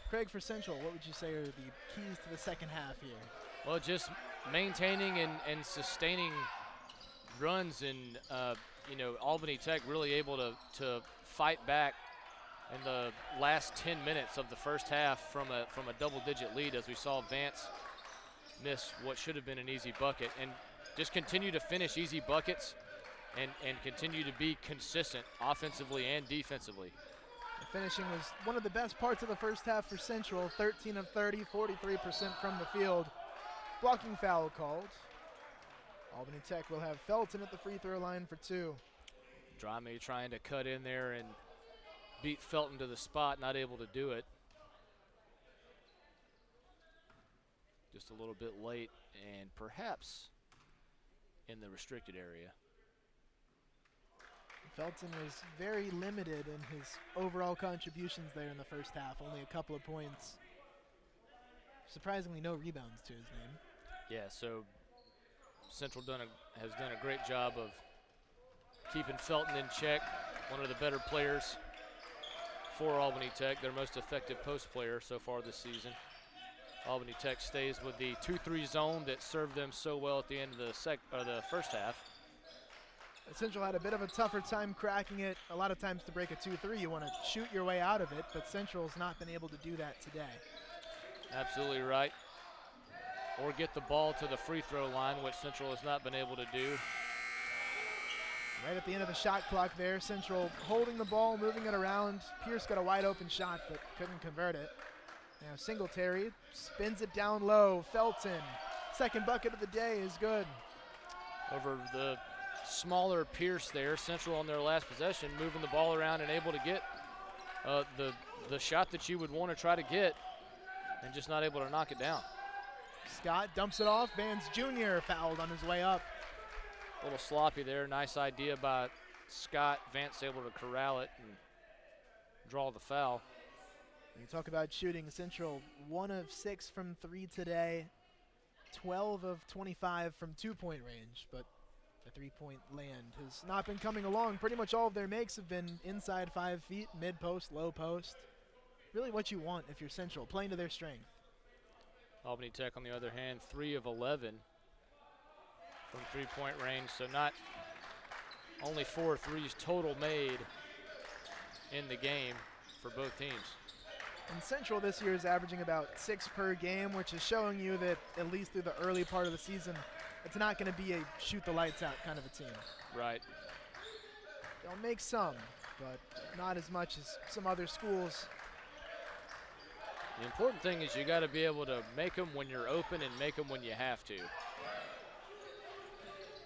A: Craig, for Central, what would you say are the keys to the second half here?
B: Well, just maintaining and sustaining runs, and Albany Tech really able to fight back in the last 10 minutes of the first half from a double-digit lead, as we saw Vance miss what should have been an easy bucket, and just continue to finish easy buckets and continue to be consistent offensively and defensively.
A: The finishing was one of the best parts of the first half for Central. 13 of 30, 43% from the field. Blocking foul called. Albany Tech will have Felton at the free throw line for 2.
B: Drame trying to cut in there and beat Felton to the spot, not able to do it. Just a little bit late and perhaps in the restricted area.
A: Felton was very limited in his overall contributions there in the first half, only a couple of points. Surprisingly, no rebounds to his name.
B: Yeah, so Central has done a great job of keeping Felton in check, one of the better players for Albany Tech, their most effective post player so far this season. Albany Tech stays with the 2-3 zone that served them so well at the end of the first half.
A: Central had a bit of a tougher time cracking it. A lot of times to break a 2-3, you want to shoot your way out of it, but Central's not been able to do that today.
B: Absolutely right. Or get the ball to the free throw line, which Central has not been able to do.
A: Right at the end of the shot clock there, Central holding the ball, moving it around. Pierce got a wide open shot, but couldn't convert it. Now Singletary spins it down low. Felton, second bucket of the day is good.
B: Over the smaller Pierce there, Central on their last possession, moving the ball around and able to get the shot that you would want to try to get, and just not able to knock it down.
A: Scott dumps it off. Vance Jr. fouled on his way up.
B: A little sloppy there. Nice idea by Scott. Vance able to corral it and draw the foul.
A: When you talk about shooting, Central 1 of 6 from 3 today, 12 of 25 from 2-point range, but the 3-point land has not been coming along. Pretty much all of their makes have been inside 5 feet, mid-post, low post. Really what you want if you're Central, playing to their strength.
B: Albany Tech, on the other hand, 3 of 11 from 3-point range, so not only 4 threes total made in the game for both teams.
A: And Central this year is averaging about 6 per game, which is showing you that at least through the early part of the season, it's not going to be a shoot the lights out kind of a team.
B: Right.
A: They'll make some, but not as much as some other schools.
B: The important thing is you got to be able to make them when you're open and make them when you have to.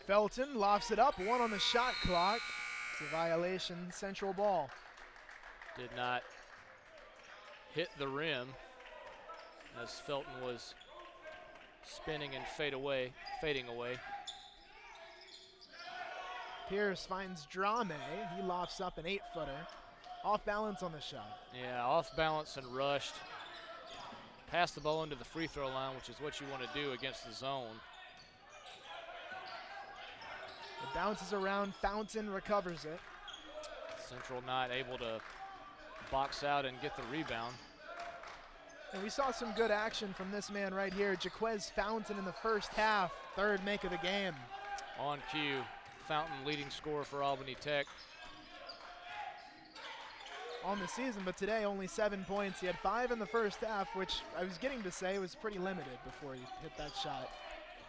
A: Felton lofts it up, 1 on the shot clock. It's a violation, Central ball.
B: Did not hit the rim as Felton was spinning and fading away.
A: Pierce finds Drame. He lofts up an 8-footer. Off balance on the shot.
B: Yeah, off balance and rushed. Pass the ball into the free throw line, which is what you want to do against the zone.
A: It bounces around. Fountain recovers it.
B: Central not able to box out and get the rebound.
A: And we saw some good action from this man right here, Jaquez Fountain, in the first half. 3rd make of the game.
B: On cue, Fountain leading scorer for Albany Tech.
A: On the season, but today only 7 points. He had 5 in the first half, which I was getting to say was pretty limited before he hit that shot.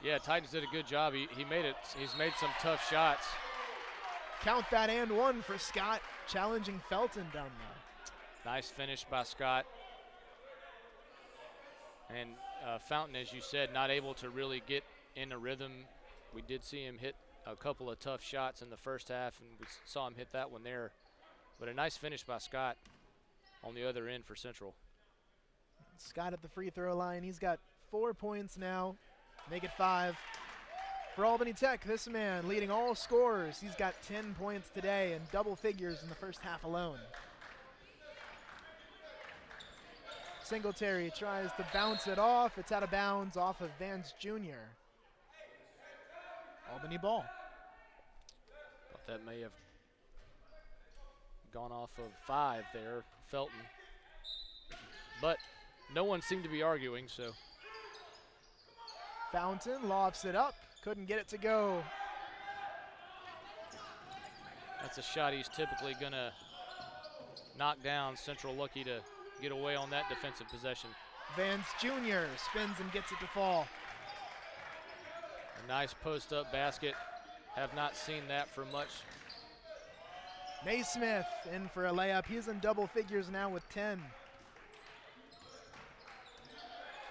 B: Yeah, Titans did a good job. He made it. He's made some tough shots.
A: Count that and 1 for Scott, challenging Felton down there.
B: Nice finish by Scott. And Fountain, as you said, not able to really get in a rhythm. We did see him hit a couple of tough shots in the first half, and we saw him hit that one there. But a nice finish by Scott on the other end for Central.
A: Scott at the free throw line. He's got 4 points now. Make it 5. For Albany Tech, this man leading all scorers. He's got 10 points today and double figures in the first half alone. Singletary tries to bounce it off. It's out of bounds off of Vance Jr. Albany ball.
B: that may have gone off of 5 there, Felton. But no one seemed to be arguing, so.
A: Fountain lofts it up, couldn't get it to go.
B: That's a shot he's typically going to knock down. Central lucky to get away on that defensive possession.
A: Vance Jr. spins and gets it to fall.
B: A nice post-up basket. Have not seen that for much.
A: Naismith in for a layup. He's in double figures now with 10.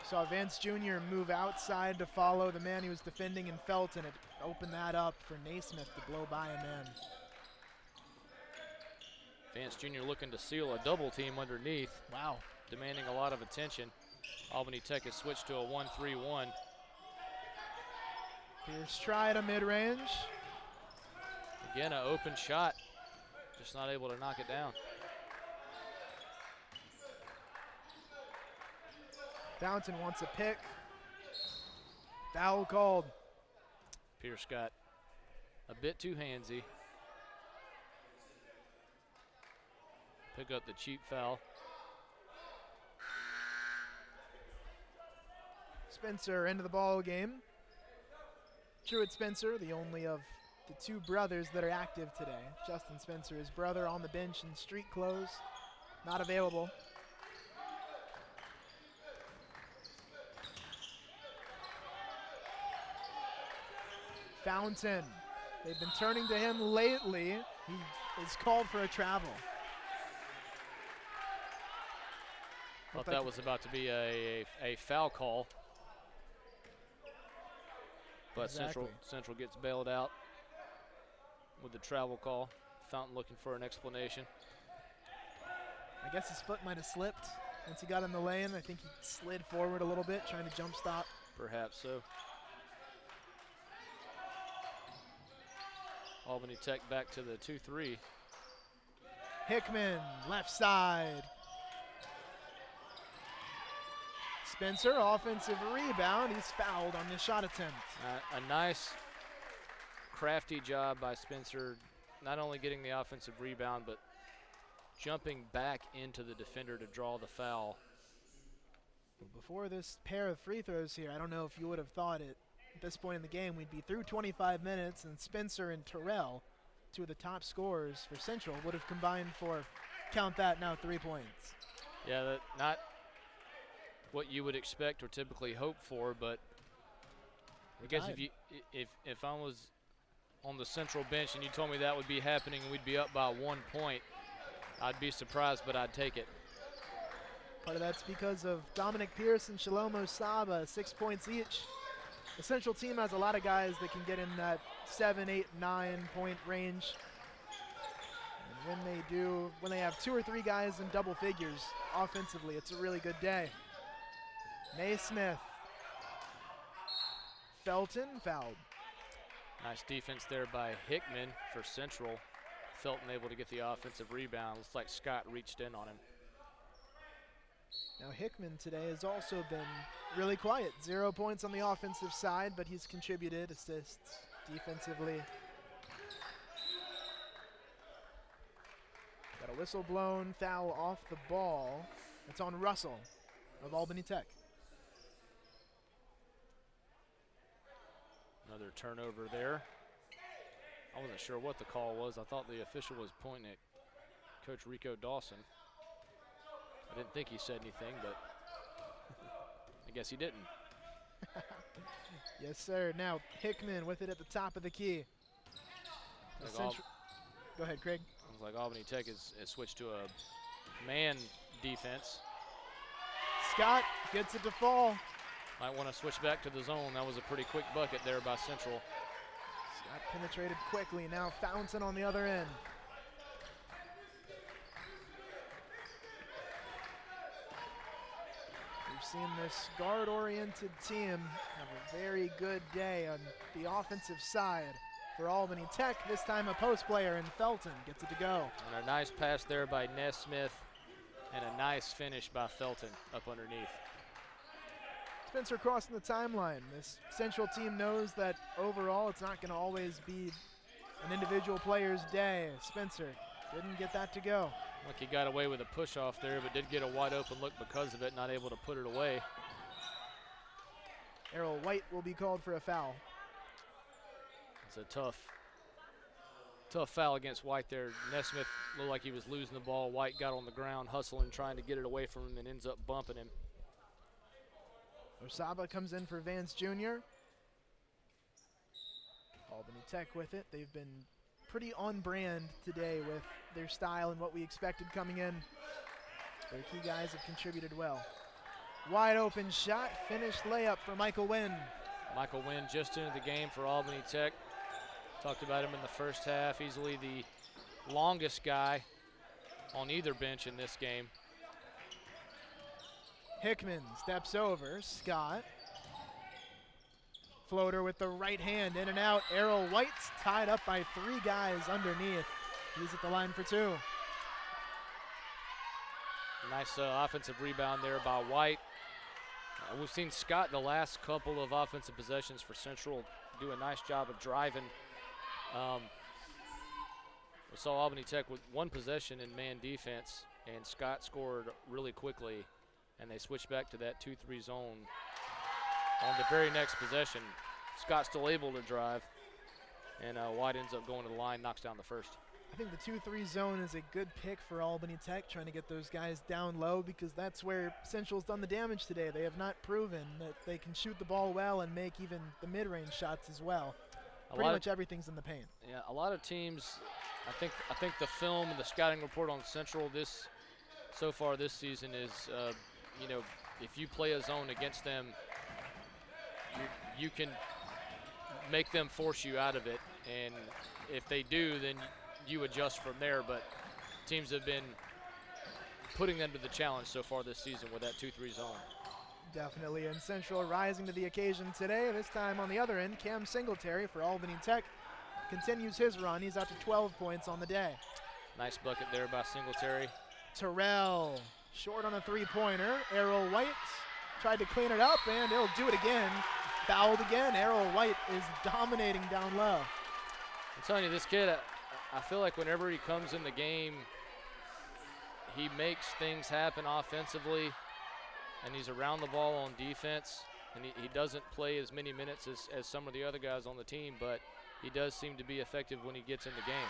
A: Saw Vance Jr. move outside to follow the man he was defending in Felton. It opened that up for Naismith to blow by a man.
B: Vance Jr. looking to seal a double team underneath.
A: Wow.
B: Demanding a lot of attention. Albany Tech has switched to a 1-3-1.
A: Pierce tried a mid-range.
B: Again, an open shot. Just not able to knock it down.
A: Fountain wants a pick. Foul called.
B: Pierce got a bit too handsy. Pick up the cheap foul.
A: Spencer into the ball game. Truett Spencer, the only of the 2 brothers that are active today. Justin Spencer, his brother, on the bench in street clothes, not available. Fountain, they've been turning to him lately. He is called for a travel.
B: Thought that was about to be a foul call. But
A: exactly.
B: Central gets bailed out with the travel call. Fountain looking for an explanation.
A: I guess his foot might have slipped once he got in the lane. I think he slid forward a little bit, trying to jump stop.
B: Perhaps so. Albany Tech back to the 2-3.
A: Hickman, left side. Spencer, offensive rebound. He's fouled on this shot attempt.
B: A nice, crafty job by Spencer, not only getting the offensive rebound, but jumping back into the defender to draw the foul.
A: Before this pair of free throws here, I don't know if you would have thought it. At this point in the game, we'd be through 25 minutes, and Spencer and Terrell, 2 of the top scorers for Central, would have combined for, count that now, 3 points.
B: Yeah, not what you would expect or typically hope for, but I guess if I was on the Central bench and you told me that would be happening and we'd be up by 1 point, I'd be surprised, but I'd take it.
A: Part of that's because of Dominic Pierce and Shalomo Saba, 6 points each. The Central team has a lot of guys that can get in that 7, 8, 9 point range. And when they have 2 or 3 guys in double figures offensively, it's a really good day. Naismith. Felton fouled.
B: Nice defense there by Hickman for Central. Felton able to get the offensive rebound. Looks like Scott reached in on him.
A: Now Hickman today has also been really quiet. 0 points on the offensive side, but he's contributed assists defensively. Got a whistle blown, foul off the ball. It's on Russell of Albany Tech.
B: Another turnover there. I wasn't sure what the call was. I thought the official was pointing at Coach Rico Dawson. I didn't think he said anything, but I guess he didn't.
A: Yes, sir. Now Hickman with it at the top of the key. Go ahead, Craig.
B: Looks like Albany Tech has switched to a man defense.
A: Scott gets it to fall.
B: Might want to switch back to the zone. That was a pretty quick bucket there by Central.
A: Scott penetrated quickly. Now Fountain on the other end. We've seen this guard-oriented team have a very good day on the offensive side for Albany Tech. This time a post player in Felton gets it to go.
B: And a nice pass there by Nesmith and a nice finish by Felton up underneath.
A: Spencer crossing the timeline. This Central team knows that overall it's not going to always be an individual player's day. Spencer didn't get that to go.
B: Like he got away with a push off there, but did get a wide open look because of it, not able to put it away.
A: Errol White will be called for a foul.
B: It's a tough foul against White there. Nesmith looked like he was losing the ball. White got on the ground, hustling, trying to get it away from him, and ends up bumping him.
A: Osaba comes in for Vance Jr. Albany Tech with it. They've been pretty on brand today with their style and what we expected coming in. Their key guys have contributed well. Wide open shot, finished layup for Michael Wynn.
B: Michael Wynn just into the game for Albany Tech. Talked about him in the first half. Easily the longest guy on either bench in this game.
A: Hickman steps over. Scott. Floater with the right hand, in and out. Errol White's tied up by 3 guys underneath. He's at the line for 2.
B: Nice offensive rebound there by White. We've seen Scott the last couple of offensive possessions for Central do a nice job of driving. We saw Albany Tech with 1 possession in man defense, and Scott scored really quickly, and they switched back to that 2-3 zone. On the very next possession, Scott's still able to drive, and White ends up going to the line, knocks down the first.
A: I think the 2-3 zone is a good pick for Albany Tech, trying to get those guys down low, because that's where Central's done the damage today. They have not proven that they can shoot the ball well and make even the mid-range shots as well. Pretty much everything's in the paint. Yeah,
B: a lot of teams, I think the film and the scouting report on Central so far this season is, if you play a zone against them, you can make them force you out of it, and if they do, then you adjust from there. But teams have been putting them to the challenge so far this season with that 2-3 zone.
A: Definitely, and Central rising to the occasion today. This time on the other end, Cam Singletary for Albany Tech continues his run. He's up to 12 points on the day.
B: Nice bucket there by Singletary.
A: Terrell short on a 3-pointer. Errol White tried to clean it up, and he'll do it again. Fouled again. Errol White is dominating down low.
B: I'm telling you, this kid, I feel like whenever he comes in the game, he makes things happen offensively, and he's around the ball on defense, and he doesn't play as many minutes as some of the other guys on the team, but he does seem to be effective when he gets in the game.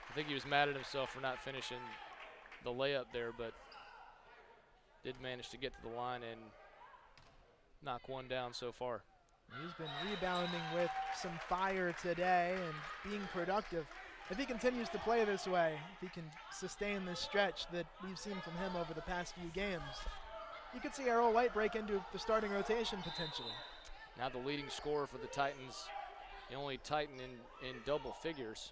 B: I think he was mad at himself for not finishing the layup there, but did manage to get to the line and knock one down so far.
A: He's been rebounding with some fire today and being productive. If he continues to play this way, if he can sustain this stretch that we've seen from him over the past few games, you could see Errol White break into the starting rotation potentially.
B: Now the leading scorer for the Titans, the only Titan in double figures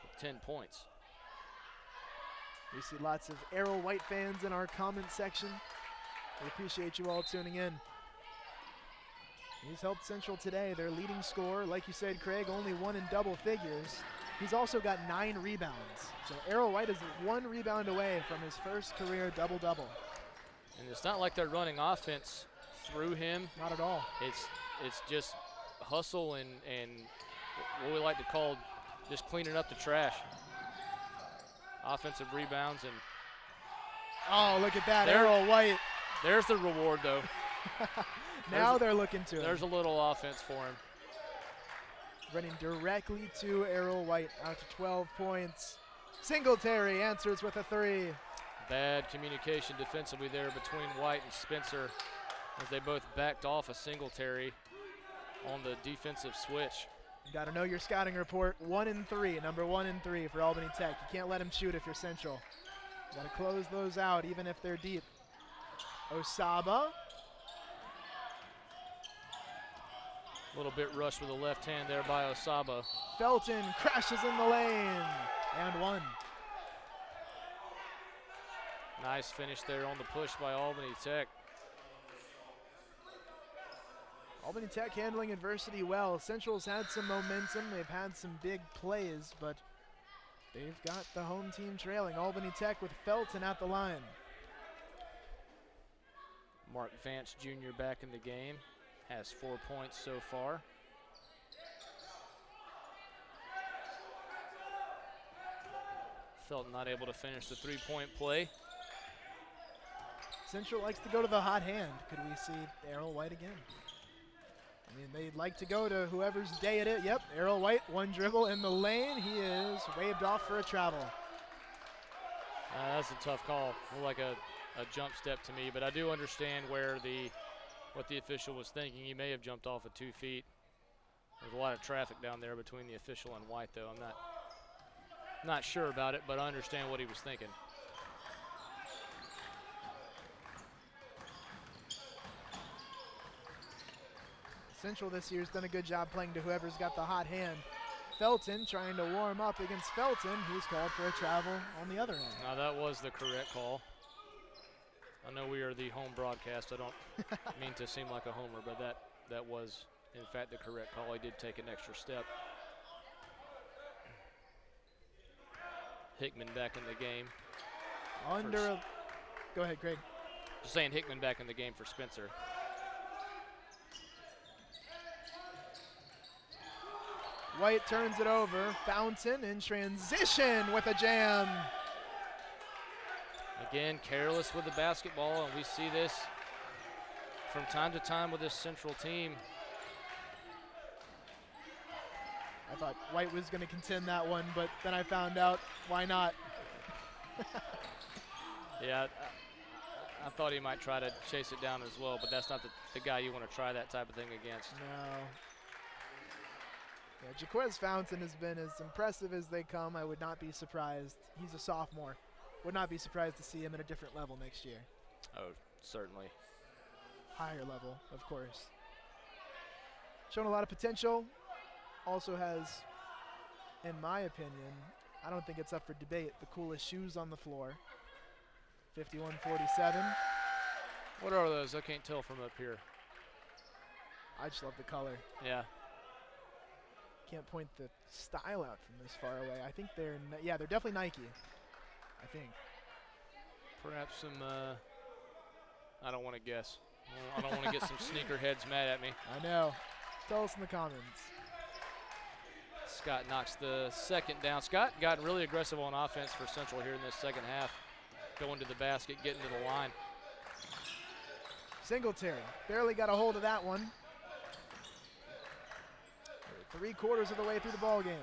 B: with 10 points.
A: We see lots of Errol White fans in our comment section. We appreciate you all tuning in. He's helped Central today, their leading scorer. Like you said, Craig, only 1 in double figures. He's also got 9 rebounds. So Errol White is 1 rebound away from his first career double-double.
B: And it's not like they're running offense through him.
A: Not at all.
B: It's just hustle and what we like to call just cleaning up the trash. Offensive rebounds and
A: oh, look at that, Errol White.
B: There's the reward, though.
A: Now they're looking to it.
B: There's a little offense for him.
A: Running directly to Errol White, out to 12 points. Singletary answers with a 3.
B: Bad communication defensively there between White and Spencer as they both backed off a Singletary on the defensive switch.
A: You got to know your scouting report. 1 in 3, number 1 in 3 for Albany Tech. You can't let them shoot if you're Central. You got to close those out even if they're deep. Osaba.
B: A little bit rushed with the left hand there by Osaba.
A: Felton crashes in the lane, and 1.
B: Nice finish there on the push by Albany Tech.
A: Albany Tech handling adversity well. Central's had some momentum. They've had some big plays, but they've got the home team trailing. Albany Tech with Felton at the line.
B: Mark Vance Jr. back in the game. Has 4 points so far. Felton not able to finish the three-point play.
A: Central likes to go to the hot hand. Could we see Errol White again? I mean, they'd like to go to whoever's day it is. Yep, Errol White, one dribble in the lane. He is waved off for a travel.
B: That's a tough call. More like a jump step to me, but I do understand what the official was thinking. He may have jumped off at 2 feet. There's a lot of traffic down there between the official and White, though. I'm not sure about it, but I understand what he was thinking.
A: Central this year's done a good job playing to whoever's got the hot hand. Felton trying to warm up against Felton, who's called for a travel on the other end.
B: Now that was the correct call. I know we are the home broadcast. I don't mean to seem like a homer, but that was, in fact, the correct call. He did take an extra step. Hickman back in the game.
A: Go ahead, Craig.
B: Just saying Hickman back in the game for Spencer.
A: White turns it over. Fountain in transition with a jam.
B: Again, careless with the basketball, and we see this from time to time with this Central team.
A: I thought White was going to contend that one, but then I found out why not.
B: Yeah, I thought he might try to chase it down as well, but that's not the guy you want to try that type of thing against.
A: No. Yeah, Jaquez Fountain has been as impressive as they come. I would not be surprised. He's a sophomore. Would not be surprised to see him at a different level next year.
B: Oh, certainly.
A: Higher level, of course. Shown a lot of potential. Also has, in my opinion, I don't think it's up for debate, the coolest shoes on the floor. 51-47.
B: What are those? I can't tell from up here.
A: I just love the color.
B: Yeah.
A: Can't point the style out from this far away. I think they're definitely Nike. I think.
B: Perhaps some, I don't want to guess. I don't want to get some sneakerheads mad at me.
A: I know. Tell us in the comments.
B: Scott knocks the second down. Scott got really aggressive on offense for Central here in this second half. Going to the basket, getting to the line.
A: Singletary barely got a hold of that one. 3/4 of the way through the ball game.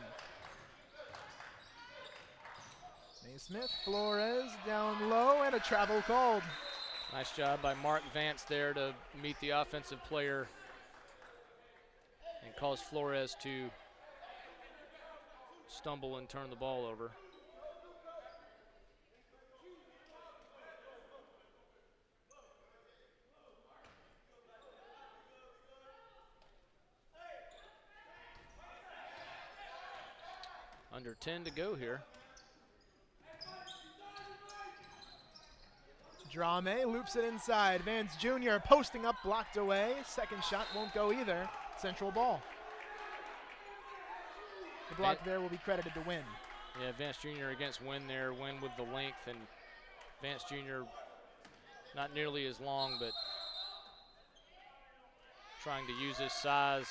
A: Naismith, Flores down low, and a travel called.
B: Nice job by Mark Vance there to meet the offensive player and cause Flores to stumble and turn the ball over. Under 10 to go here.
A: Drame loops it inside. Vance Jr. posting up, blocked away. Second shot won't go either. Central ball. The block there will be credited to Wynn.
B: Yeah, Vance Jr. against Wynn there. Wynn with the length, and Vance Jr. not nearly as long, but trying to use his size.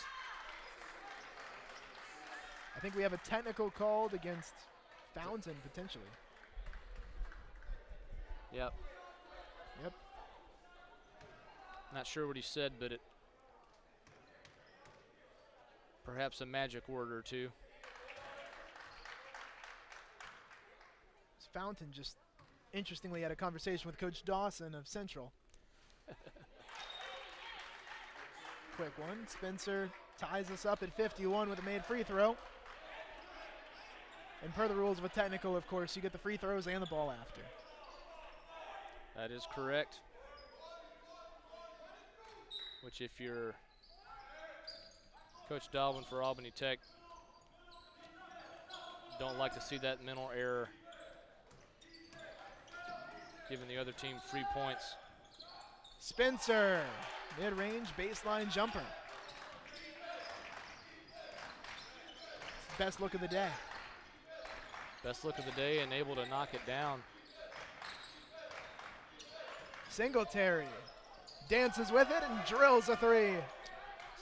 A: I think we have a technical called against Fountain, potentially.
B: Yep.
A: Yep.
B: Not sure what he said, but it perhaps a magic word or two.
A: Fountain just interestingly had a conversation with Coach Dawson of Central. Quick one. Spencer ties us up at 51 with a made free throw. And per the rules of a technical, of course, you get the free throws and the ball after.
B: That is correct. Which, if you're Coach Dalvin for Albany Tech, don't like to see that mental error, giving the other team free points.
A: Spencer, mid-range baseline jumper. Best look of the day.
B: Best look of the day, and able to knock it down.
A: Singletary dances with it and drills a three.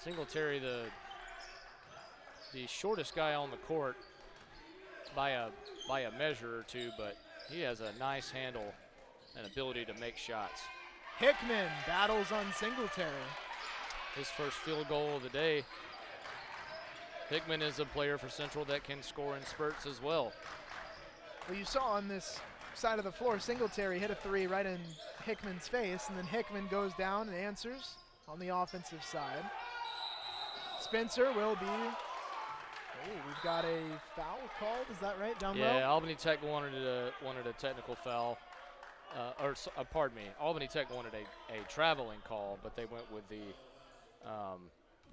B: Singletary, the shortest guy on the court, by a measure or two, but he has a nice handle and ability to make shots.
A: Hickman battles on Singletary.
B: His first field goal of the day. Hickman is a player for Central that can score in spurts as well.
A: Well, you saw on this side of the floor, Singletary hit a three right in Hickman's face, and then Hickman goes down and answers on the offensive side. Spencer will be, we've got a foul called, is that right, down low?
B: Yeah, Albany Tech wanted a technical foul, pardon me, Albany Tech wanted a traveling call, but they went with the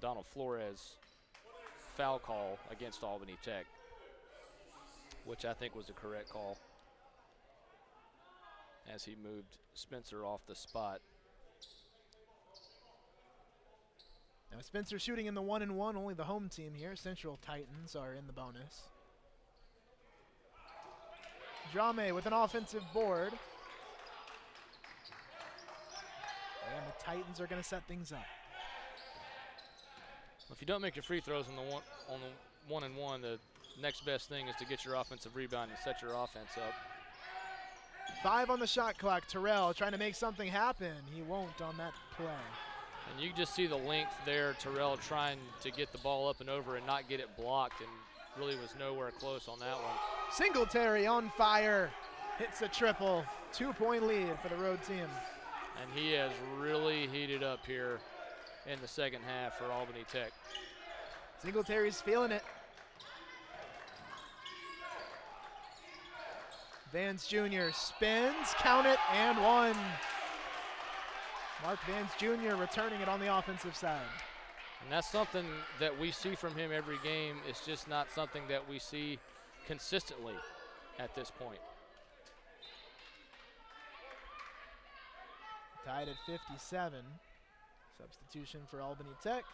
B: Donald Flores foul call against Albany Tech, which I think was the correct call, as he moved Spencer off the spot.
A: Now Spencer shooting in the 1-and-1, only the home team here. Central Titans are in the bonus. Drame with an offensive board. And the Titans are going to set things up.
B: If you don't make your free throws on the 1-and-1, the next best thing is to get your offensive rebound and set your offense up.
A: 5 on the shot clock. Terrell trying to make something happen. He won't on that play.
B: And you just see the length there, Terrell trying to get the ball up and over and not get it blocked, and really was nowhere close on that one.
A: Singletary on fire. Hits a triple. 2-point lead for the road team.
B: And he has really heated up here in the second half for Albany Tech.
A: Singletary's feeling it. Vance Jr. spins, count it, and one. Mark Vance Jr. returning it on the offensive side.
B: And that's something that we see from him every game. It's just not something that we see consistently at this point.
A: Tied at 57. Substitution for Albany Tech.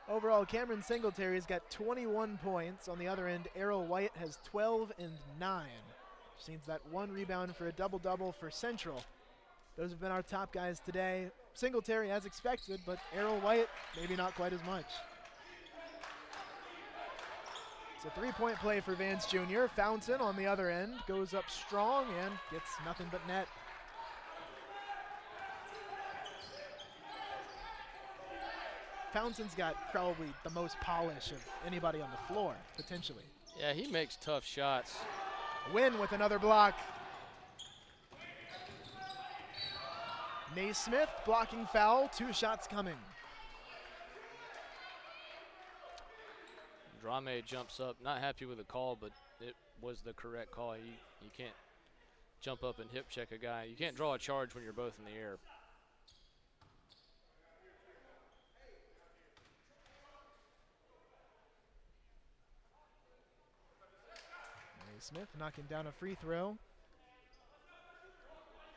A: Overall, Cameron Singletary's got 21 points. On the other end, Errol White has 12 and 9. Which means that 1 rebound for a double-double for Central. Those have been our top guys today. Singletary as expected, but Errol White maybe not quite as much. It's a 3-point play for Vance Jr. Fountain on the other end goes up strong and gets nothing but net. Fountain's got probably the most polish of anybody on the floor, potentially.
B: Yeah, he makes tough shots.
A: Win with another block. Naismith blocking foul, 2 shots coming.
B: Drame jumps up, not happy with the call, but it was the correct call. You can't jump up and hip check a guy. You can't draw a charge when you're both in the air.
A: Naismith knocking down a free throw.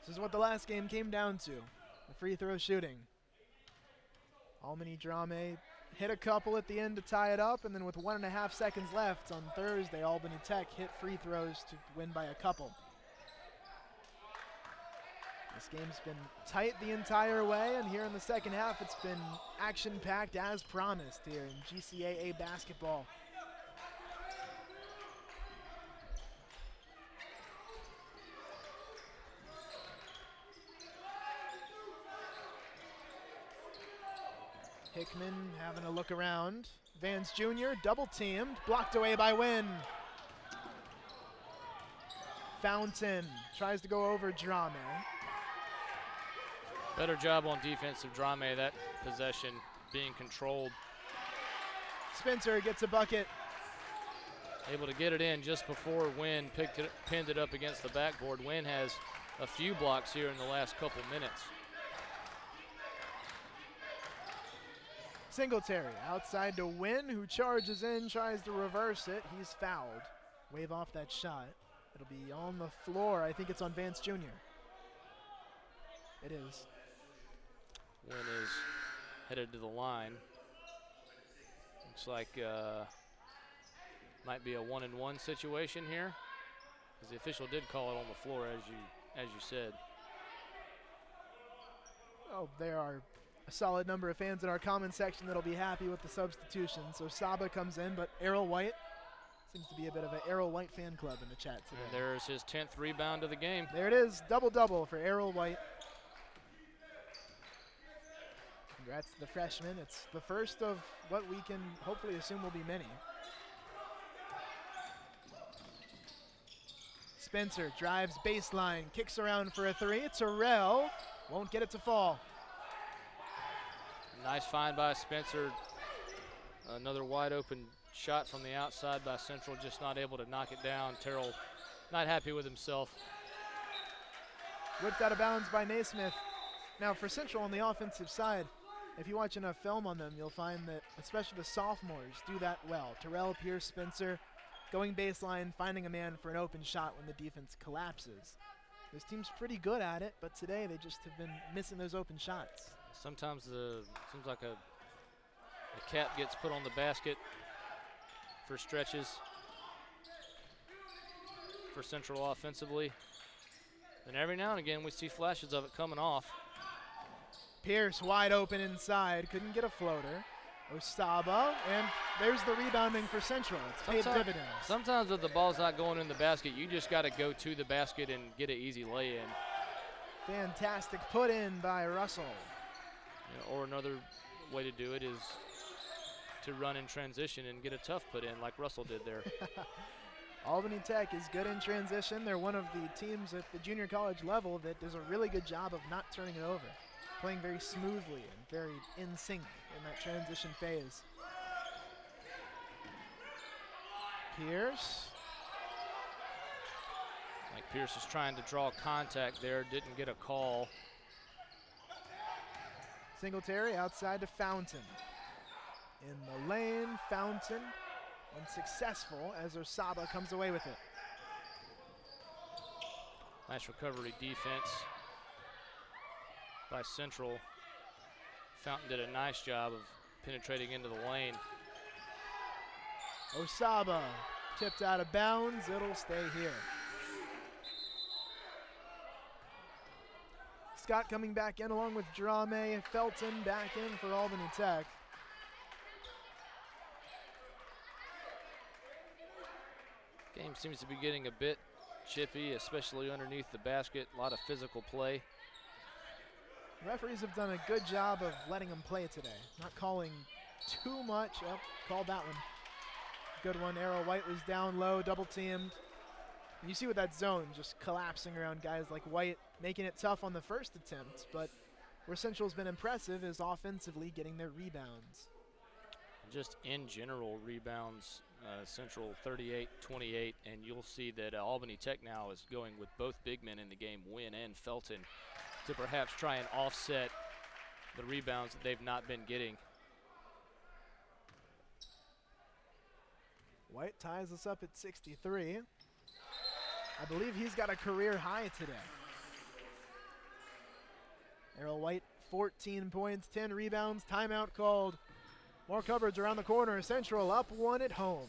A: This is what the last game came down to, the free throw shooting. Albany Drame hit a couple at the end to tie it up, and then with 1.5 seconds left on Thursday, Albany Tech hit free throws to win by a couple. This game's been tight the entire way, and here in the second half, it's been action-packed as promised here in GCAA basketball. Hickman having a look around. Vance Jr. double teamed, blocked away by Wynn. Fountain tries to go over Drame.
B: Better job on defense of Drame, that possession being controlled.
A: Spencer gets a bucket.
B: Able to get it in just before Wynn pinned it up against the backboard. Wynn has a few blocks here in the last couple minutes.
A: Singletary outside to Wynn, who charges in, tries to reverse it. He's fouled. Wave off that shot. It'll be on the floor. I think it's on Vance Jr. It is.
B: Wynn is headed to the line. Looks like might be a 1-and-1 situation here, because the official did call it on the floor, as you said.
A: Oh, there are a solid number of fans in our comment section that'll be happy with the substitution. So Saba comes in, but Errol White Seems to be a bit of an Errol White fan club in the chat today.
B: And there's his 10th rebound of the game.
A: There it is, double-double for Errol White. Congrats to the freshman. It's the first of what we can hopefully assume will be many. Spencer drives baseline, kicks around for a three. Terrell won't get it to fall.
B: Nice find by Spencer. Another wide open shot from the outside by Central, just not able to knock it down. Terrell not happy with himself.
A: Whipped out of bounds by Naismith. Now for Central on the offensive side, if you watch enough film on them, you'll find that especially the sophomores do that well. Terrell, Pierce, Spencer, going baseline, finding a man for an open shot when the defense collapses. This team's pretty good at it, but today they just have been missing those open shots.
B: Sometimes seems like a cap gets put on the basket for stretches for Central offensively. And every now and again we see flashes of it coming off.
A: Pierce wide open inside, couldn't get a floater. Osaba, and there's the rebounding for Central. It's paid dividends.
B: Sometimes if the ball's not going in the basket, you just got to go to the basket and get an easy lay-in.
A: Fantastic put in by Russell.
B: Yeah, or another way to do it is to run in transition and get a tough put in like Russell did there.
A: Albany Tech is good in transition. They're one of the teams at the junior college level that does a really good job of not turning it over. Playing very smoothly and very in sync in that transition phase. Pierce.
B: Like Pierce is trying to draw contact there, didn't get a call.
A: Singletary outside to Fountain. In the lane, Fountain unsuccessful as Osaba comes away with it.
B: Nice recovery defense by Central. Fountain did a nice job of penetrating into the lane.
A: Osaba tipped out of bounds. It'll stay here. Scott coming back in along with Drame. Felton back in for Albany Tech.
B: Game seems to be getting a bit chippy, especially underneath the basket. A lot of physical play.
A: Referees have done a good job of letting them play today. Not calling too much. Oh, called that one. Good one. Errol White was down low, double teamed. And you see with that zone just collapsing around guys like White, making it tough on the first attempt. But where Central's been impressive is offensively getting their rebounds.
B: Just in general, rebounds, Central 38-28, and you'll see that Albany Tech now is going with both big men in the game, Wynn and Felton, to perhaps try and offset the rebounds that they've not been getting.
A: White ties us up at 63. I believe he's got a career high today. Errol White, 14 points, 10 rebounds, timeout called. More coverage around the corner. Central up one at home.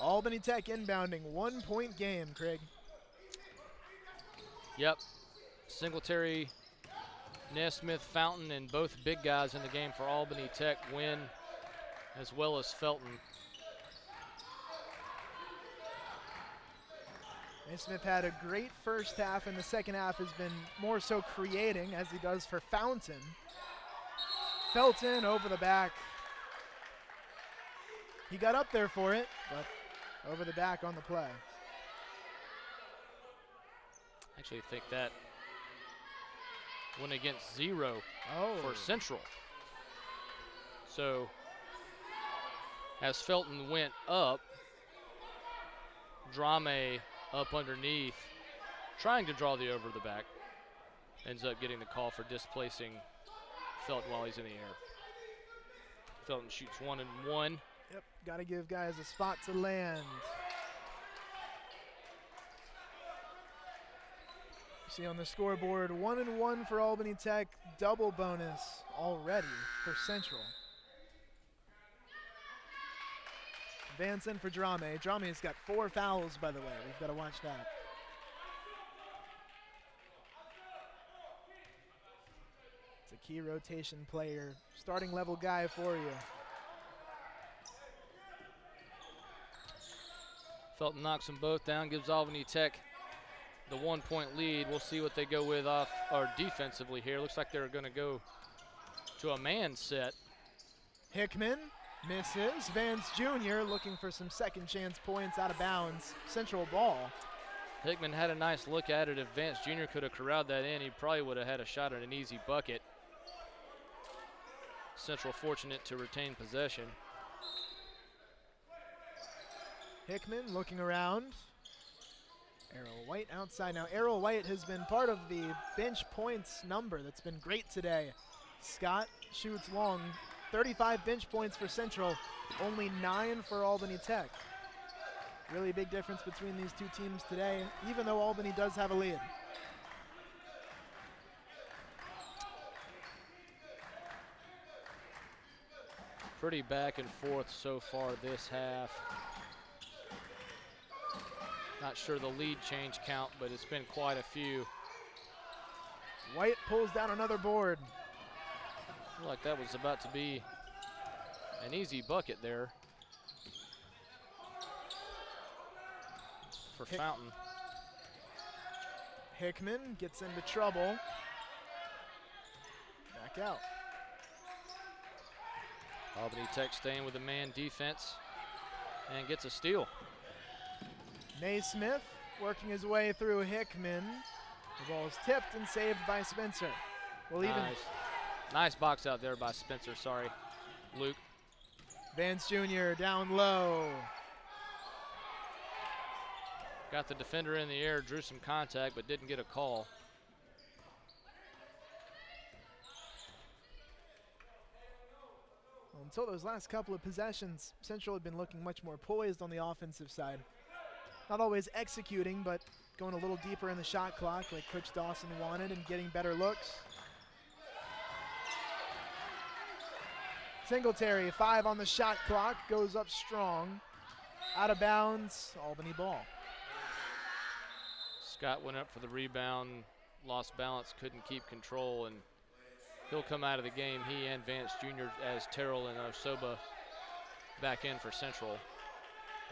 A: Albany Tech inbounding, 1 point game, Craig.
B: Yep. Singletary, Nesmith, Fountain, and both big guys in the game for Albany Tech win, as well as Felton.
A: Naismith had a great first half, and the second half has been more so creating, as he does for Fountain. Felton over the back. He got up there for it, but over the back on the play.
B: Actually, I think that went against 0 for Central. So as Felton went up, Drame up underneath, trying to draw the over the back, ends up getting the call for displacing Felton while he's in the air. Felton shoots 1 and 1.
A: Yep, got to give guys a spot to land. See on the scoreboard, 1 and 1 for Albany Tech, double bonus already for Central. Vance in for Drame. Drame's got 4 fouls, by the way. We've got to watch that. It's a key rotation player, starting level guy for you.
B: Felton knocks them both down, gives Albany Tech the 1-point lead. We'll see what they go with off or defensively here. Looks like they're going to go to a man set.
A: Hickman misses. Vance Jr. looking for some second chance points out of bounds. Central ball.
B: Hickman had a nice look at it. If Vance Jr. could have corralled that in, he probably would have had a shot at an easy bucket. Central fortunate to retain possession.
A: Hickman looking around. Errol White outside. Now Errol White has been part of the bench points number that's been great today. Scott shoots long. 35 bench points for Central, only 9 for Albany Tech. Really big difference between these two teams today, even though Albany does have a lead.
B: Pretty back and forth so far this half. Not sure the lead change count, but it's been quite a few.
A: White pulls down another board.
B: Looked like that was about to be an easy bucket there for Fountain.
A: Hickman gets into trouble. Back out.
B: Albany Tech staying with the man defense and gets a steal.
A: Naismith working his way through Hickman. The ball is tipped and saved by Spencer. Well, even
B: nice box out there by Spencer, sorry, Luke.
A: Vance Jr. down low.
B: Got the defender in the air, drew some contact, but didn't get a call.
A: Well, until those last couple of possessions, Central had been looking much more poised on the offensive side. Not always executing, but going a little deeper in the shot clock like Coach Dawson wanted and getting better looks. Singletary, 5 on the shot clock, goes up strong. Out of bounds, Albany ball.
B: Scott went up for the rebound, lost balance, couldn't keep control, and he'll come out of the game, he and Vance Jr. as Terrell and Osoba back in for Central.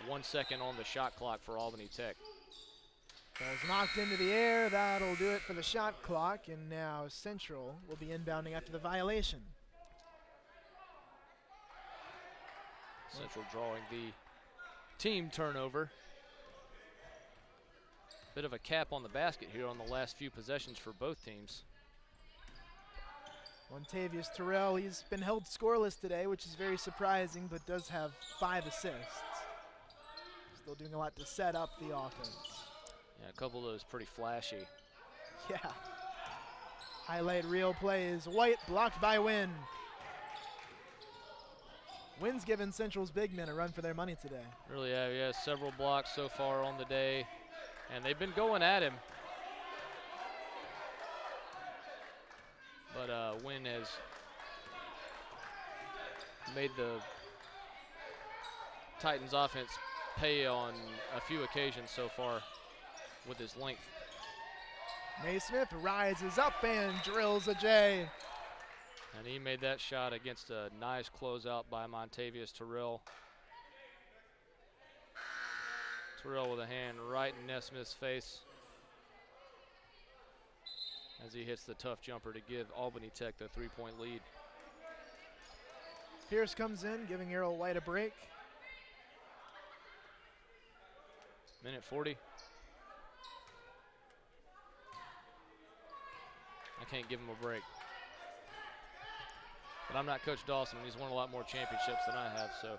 B: 1 second on the shot clock for Albany Tech.
A: Ball's knocked into the air, that'll do it for the shot clock, and now Central will be inbounding after the violation.
B: Central drawing the team turnover. Bit of a cap on the basket here on the last few possessions for both teams.
A: Montavious Terrell, he's been held scoreless today, which is very surprising, but does have 5 assists. Still doing a lot to set up the offense.
B: Yeah, a couple of those pretty flashy.
A: Yeah. Highlight reel plays. White blocked by Wynn. Wynn's given Central's big men a run for their money today.
B: Really have, yeah, several blocks so far on the day, and they've been going at him. But Wynn has made the Titans offense pay on a few occasions so far with his length.
A: Naismith rises up and drills a J.
B: And he made that shot against a nice closeout by Montavious Terrell. Terrell with a hand right in Nesmith's face as he hits the tough jumper to give Albany Tech the 3-point lead.
A: Pierce comes in, giving Errol White a break.
B: Minute 40. I can't give him a break. But I'm not Coach Dawson, and he's won a lot more championships than I have, so.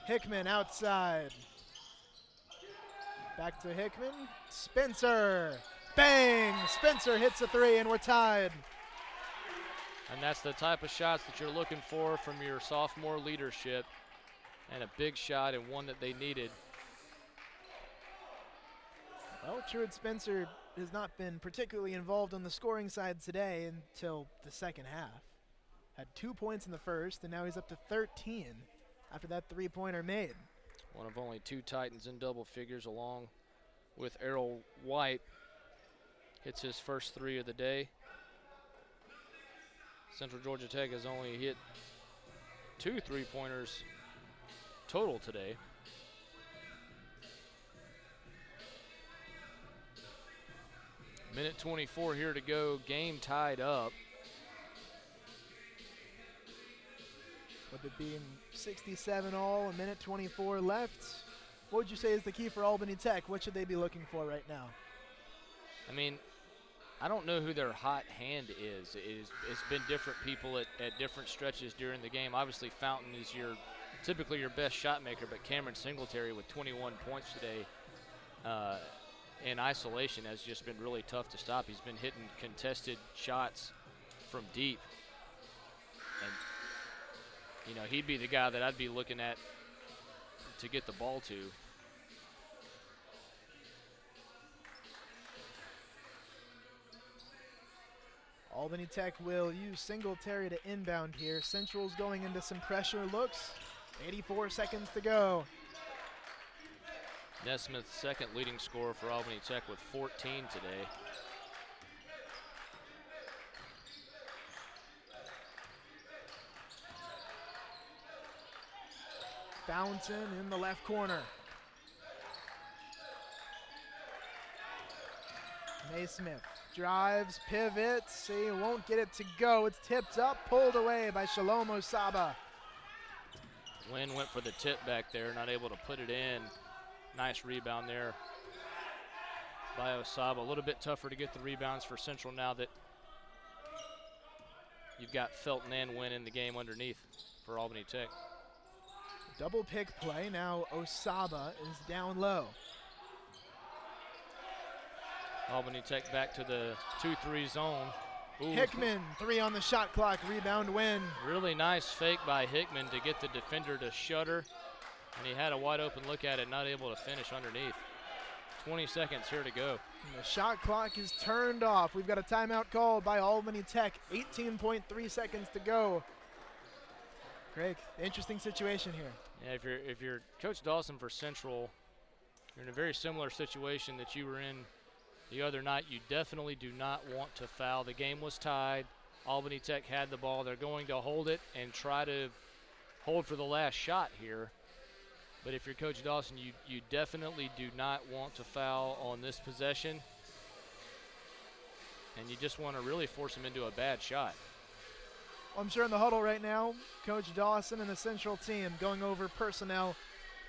A: Hickman outside. Back to Hickman. Spencer. Bang! Spencer hits a three, and we're tied.
B: And that's the type of shots that you're looking for from your sophomore leadership. And a big shot and one that they needed.
A: Well, Truett Spencer has not been particularly involved on the scoring side today until the second half. Had 2 points in the first, and now he's up to 13 after that three-pointer made.
B: One of only 2 Titans in double figures, along with Errol White. Hits his first 3 of the day. Central Georgia Tech has only hit 2 3-pointers total today. Minute 24 here to go, game tied up.
A: With it being 67 all, a minute 24 left, what would you say is the key for Albany Tech? What should they be looking for right now?
B: I mean, I don't know who their hot hand is. It's been different people at different stretches during the game. Obviously, Fountain is typically your best shot maker, but Cameron Singletary with 21 points today in isolation has just been really tough to stop. He's been hitting contested shots from deep. And, you know, he'd be the guy that I'd be looking at to get the ball to.
A: Albany Tech will use Singletary to inbound here. Central's going into some pressure looks. 84 seconds to go.
B: Nesmith, second leading scorer for Albany Tech with 14 today.
A: Fountain in the left corner. Naismith drives, pivots, he won't get it to go. It's tipped up, pulled away by Shalom Osaba.
B: Lynn went for the tip back there, not able to put it in. Nice rebound there by Osaba. A little bit tougher to get the rebounds for Central now that you've got Felton and Wynn in the game underneath for Albany Tech.
A: Double pick play, now Osaba is down low.
B: Albany Tech back to the 2-3 zone. Ooh.
A: Hickman, 3 on the shot clock, rebound Wynn.
B: Really nice fake by Hickman to get the defender to shutter. And he had a wide open look at it, not able to finish underneath. 20 seconds here to go.
A: And the shot clock is turned off. We've got a timeout called by Albany Tech. 18.3 seconds to go. Craig, interesting situation here.
B: Yeah, if you're Coach Dawson for Central, you're in a very similar situation that you were in the other night. You definitely do not want to foul. The game was tied. Albany Tech had the ball. They're going to hold it and try to hold for the last shot here. But if you're Coach Dawson, you definitely do not want to foul on this possession. And you just want to really force them into a bad shot.
A: Well, I'm sure in the huddle right now, Coach Dawson and the Central team going over personnel.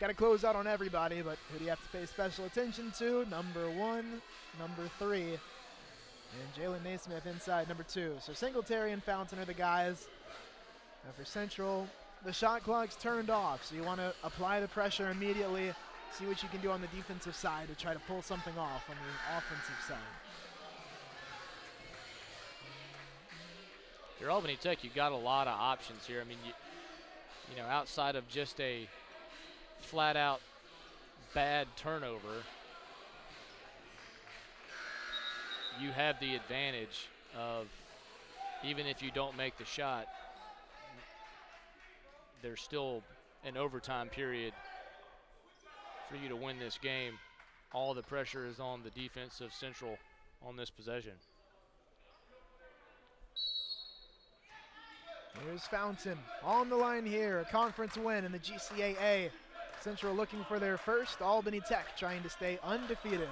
A: Got to close out on everybody, but who do you have to pay special attention to? Number 1, number 3, and Jalen Naismith inside number 2. So Singletary and Fountain are the guys. Now for Central, the shot clock's turned off, so you want to apply the pressure immediately, see what you can do on the defensive side to try to pull something off on the offensive side.
B: If you're Albany Tech, you've got a lot of options here. I mean, you know, outside of just a flat-out bad turnover, you have the advantage of, even if you don't make the shot, there's still an overtime period for you to win this game. All the pressure is on the defense of Central on this possession.
A: Here's Fountain on the line here, a conference win in the GCAA. Central looking for their first. Albany Tech trying to stay undefeated.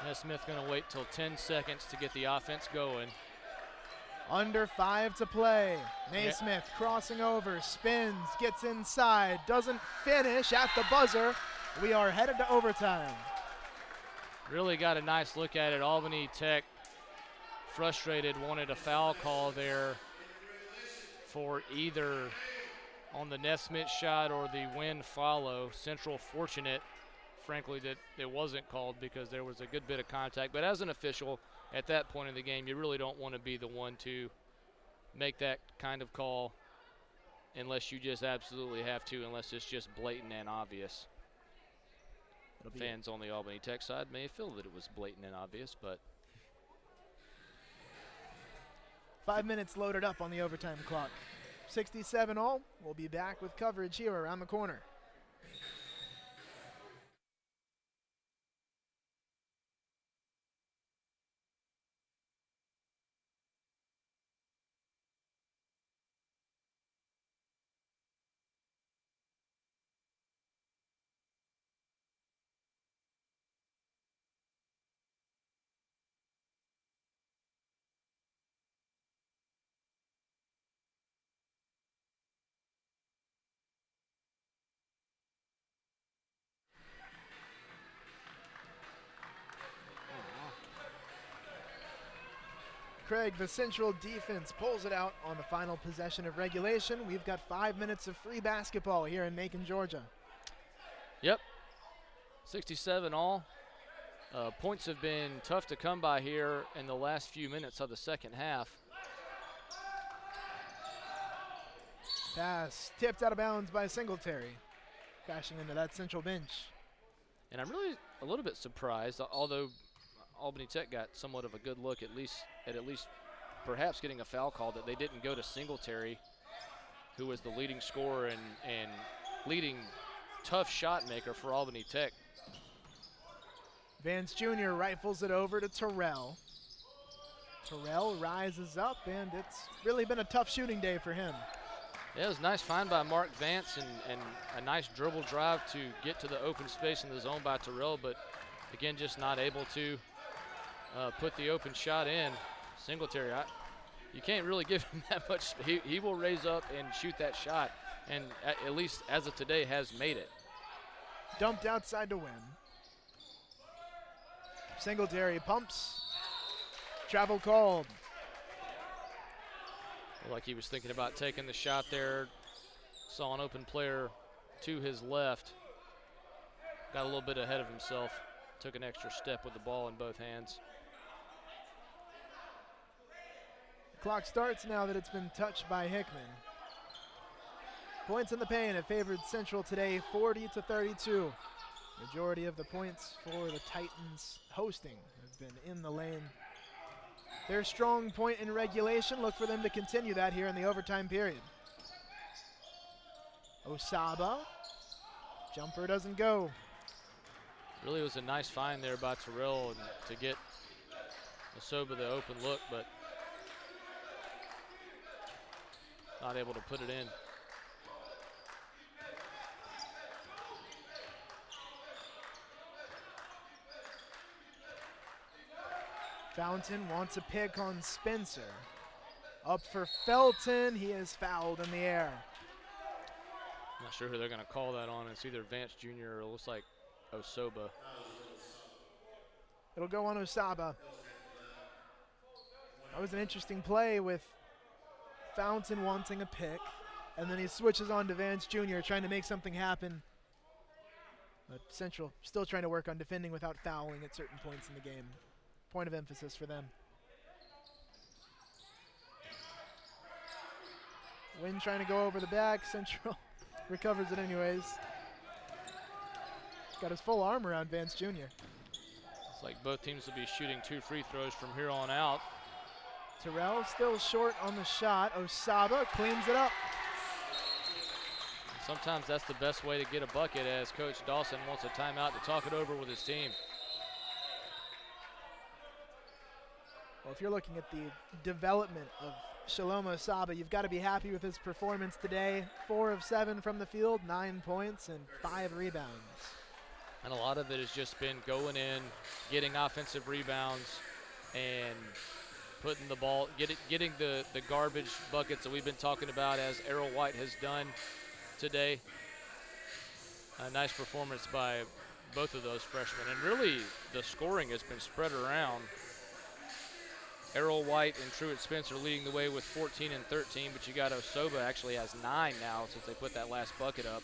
B: Nesmith going to wait till 10 seconds to get the offense going.
A: Under 5 to play. Naismith crossing over, spins, gets inside, doesn't finish at the buzzer. We are headed to overtime.
B: Really got a nice look at it. Albany Tech frustrated, wanted a foul call there for either on the Nesmith shot or the win follow. Central fortunate, frankly, that it wasn't called because there was a good bit of contact. But as an official, at that point in the game, you really don't want to be the one to make that kind of call unless you just absolutely have to, unless it's just blatant and obvious. Fans on the Albany Tech side may feel that it was blatant and obvious, but
A: 5 minutes loaded up on the overtime clock. 67 all. We'll be back with coverage here around the corner. Craig, the Central defense pulls it out on the final possession of regulation. We've got 5 minutes of free basketball here in Macon, Georgia.
B: Yep, 67 all. Points have been tough to come by here in the last few minutes of the second half.
A: Pass tipped out of bounds by Singletary, crashing into that Central bench.
B: And I'm really a little bit surprised, although Albany Tech got somewhat of a good look, at least perhaps getting a foul call, that they didn't go to Singletary, who was the leading scorer and leading tough shot maker for Albany Tech.
A: Vance Jr. rifles it over to Terrell. Terrell rises up, and it's really been a tough shooting day for him.
B: Yeah, it was a nice find by Mark Vance and a nice dribble drive to get to the open space in the zone by Terrell, but again, just not able to put the open shot in. Singletary, you can't really give him that much. He will raise up and shoot that shot, and at least as of today has made it.
A: Dumped outside to win. Singletary pumps. Travel called.
B: Like he was thinking about taking the shot there. Saw an open player to his left. Got a little bit ahead of himself. Took an extra step with the ball in both hands.
A: Clock starts now that it's been touched by Hickman. Points in the paint have favored Central today, 40-32. Majority of the points for the Titans hosting have been in the lane. Their strong point in regulation, look for them to continue that here in the overtime period. Osaba, jumper doesn't go.
B: Really was a nice find there by Terrell to get Osaba the open look, but not able to put it in.
A: Fountain wants a pick on Spencer. Up for Felton, he is fouled in the air.
B: Not sure who they're gonna call that on. It's either Vance Jr. or it looks like Osaba.
A: It'll go on Osaba. That was an interesting play with Fountain wanting a pick, and then he switches on to Vance Jr. trying to make something happen. But Central still trying to work on defending without fouling at certain points in the game. Point of emphasis for them. Wynn trying to go over the back. Central recovers it anyways. Got his full arm around Vance Jr.
B: It's like both teams will be shooting 2 free throws from here on out.
A: Terrell still short on the shot. Osaba cleans it up.
B: Sometimes that's the best way to get a bucket, as Coach Dawson wants a timeout to talk it over with his team.
A: Well, if you're looking at the development of Shalomo Saba, you've got to be happy with his performance today. 4 of 7 from the field, 9 points and 5 rebounds.
B: And a lot of it has just been going in, getting offensive rebounds, and putting the ball, getting the garbage buckets that we've been talking about, as Errol White has done today. A nice performance by both of those freshmen. And really, the scoring has been spread around. Errol White and Truett Spencer leading the way with 14 and 13, but you got Osoba actually has 9 now since they put that last bucket up.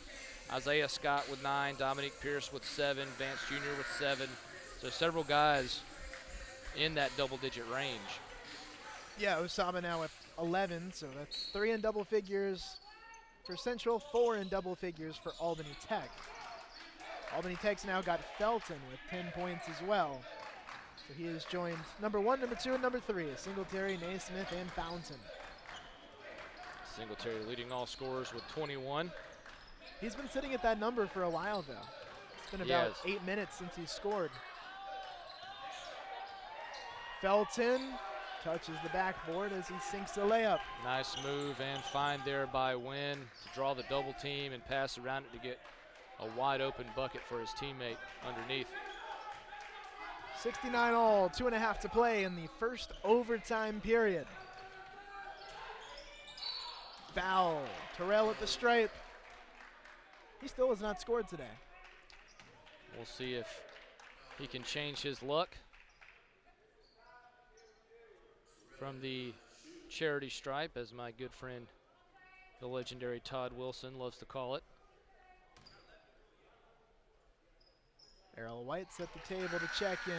B: Isaiah Scott with 9, Dominique Pierce with 7, Vance Jr. with 7. So several guys in that double-digit range.
A: Yeah, Osaba now with 11, so that's 3 in double figures for Central, 4 in double figures for Albany Tech. Albany Tech's now got Felton with 10 points as well. So he has joined number 1, number 2, and number 3, Singletary, Naismith, and Fountain.
B: Singletary leading all scorers with 21.
A: He's been sitting at that number for a while, though. It's been about 8 minutes since he scored. Felton touches the backboard as he sinks the layup.
B: Nice move and find there by Wynn to draw the double team and pass around it to get a wide open bucket for his teammate underneath.
A: 69 all, 2.5 to play in the first overtime period. Foul, Terrell at the stripe. He still has not scored today.
B: We'll see if he can change his luck from the charity stripe, as my good friend, the legendary Todd Wilson, loves to call it.
A: Errol White's at the table to check in.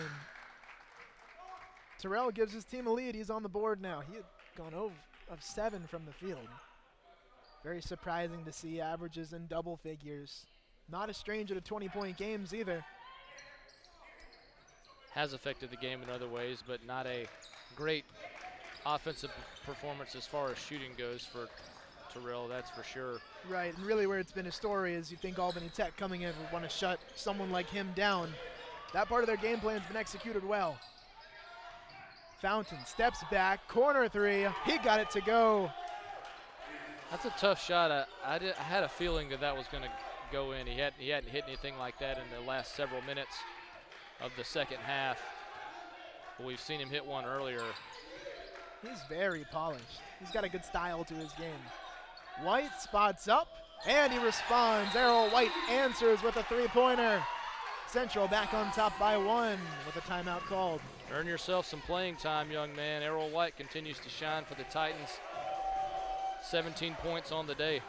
A: Terrell gives his team a lead. He's on the board now. He had gone over of 7 from the field. Very surprising to see averages in double figures. Not a stranger to 20-point games either.
B: Has affected the game in other ways, but not a great offensive performance as far as shooting goes for Terrell, that's for sure.
A: Right, and really where it's been a story is you think Albany Tech coming in would want to shut someone like him down. That part of their game plan's been executed well. Fountain steps back, corner 3, he got it to go.
B: That's a tough shot. I had a feeling that was going to go in. He hadn't hit anything like that in the last several minutes of the second half. But we've seen him hit one earlier.
A: He's very polished. He's got a good style to his game. White spots up, and he responds. Errol White answers with a 3-pointer. Central back on top by 1 with a timeout called.
B: Earn yourself some playing time, young man. Errol White continues to shine for the Titans. 17 points on the day.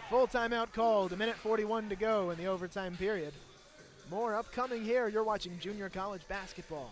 A: Full timeout called, 1:41 to go in the overtime period. More upcoming here. You're watching junior college basketball.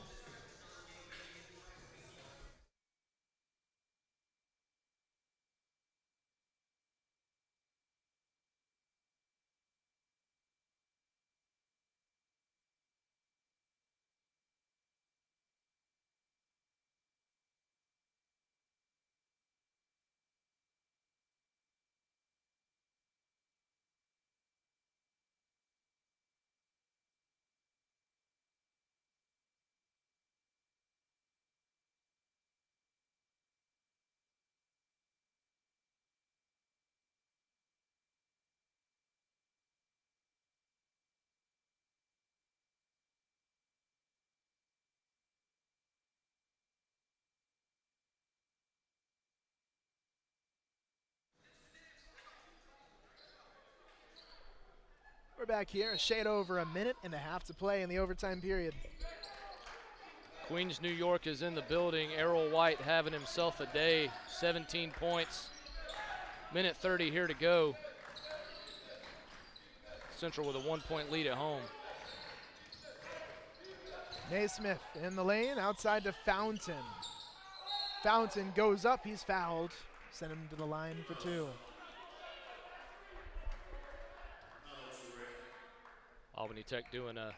A: We're back here, a shade over 1.5 minutes to play in the overtime period.
B: Queens, New York is in the building. Errol White having himself a day, 17 points. 1:30 here to go. Central with a 1-point lead at home.
A: Naismith in the lane, outside to Fountain. Fountain goes up, he's fouled. Send him to the line for 2.
B: Albany Tech doing a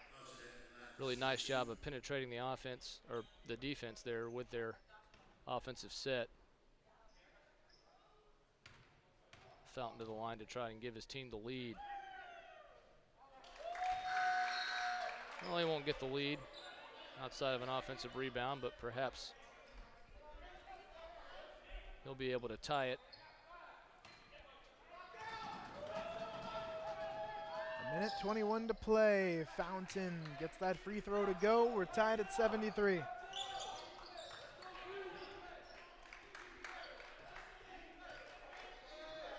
B: really nice job of penetrating the offense, or the defense there with their offensive set. Fountain to the line to try and give his team the lead. Well, he won't get the lead outside of an offensive rebound, but perhaps he'll be able to tie it.
A: A minute 21 to play. Fountain gets that free throw to go. We're tied at 73.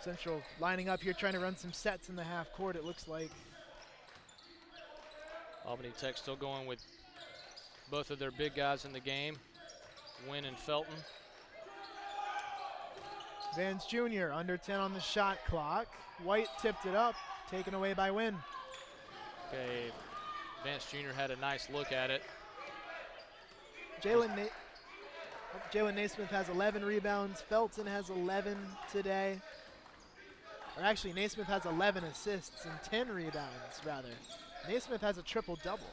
A: Central lining up here, trying to run some sets in the half court, it looks like.
B: Albany Tech still going with both of their big guys in the game, Wynn and Felton.
A: Vance Jr. under 10 on the shot clock. White tipped it up, taken away by Wynn.
B: Okay, Vance Jr. had a nice look at it.
A: Jalen Naismith has 11 rebounds. Felton has 11 today. Or actually, Naismith has 11 assists and 10 rebounds, rather. Naismith has a triple-double.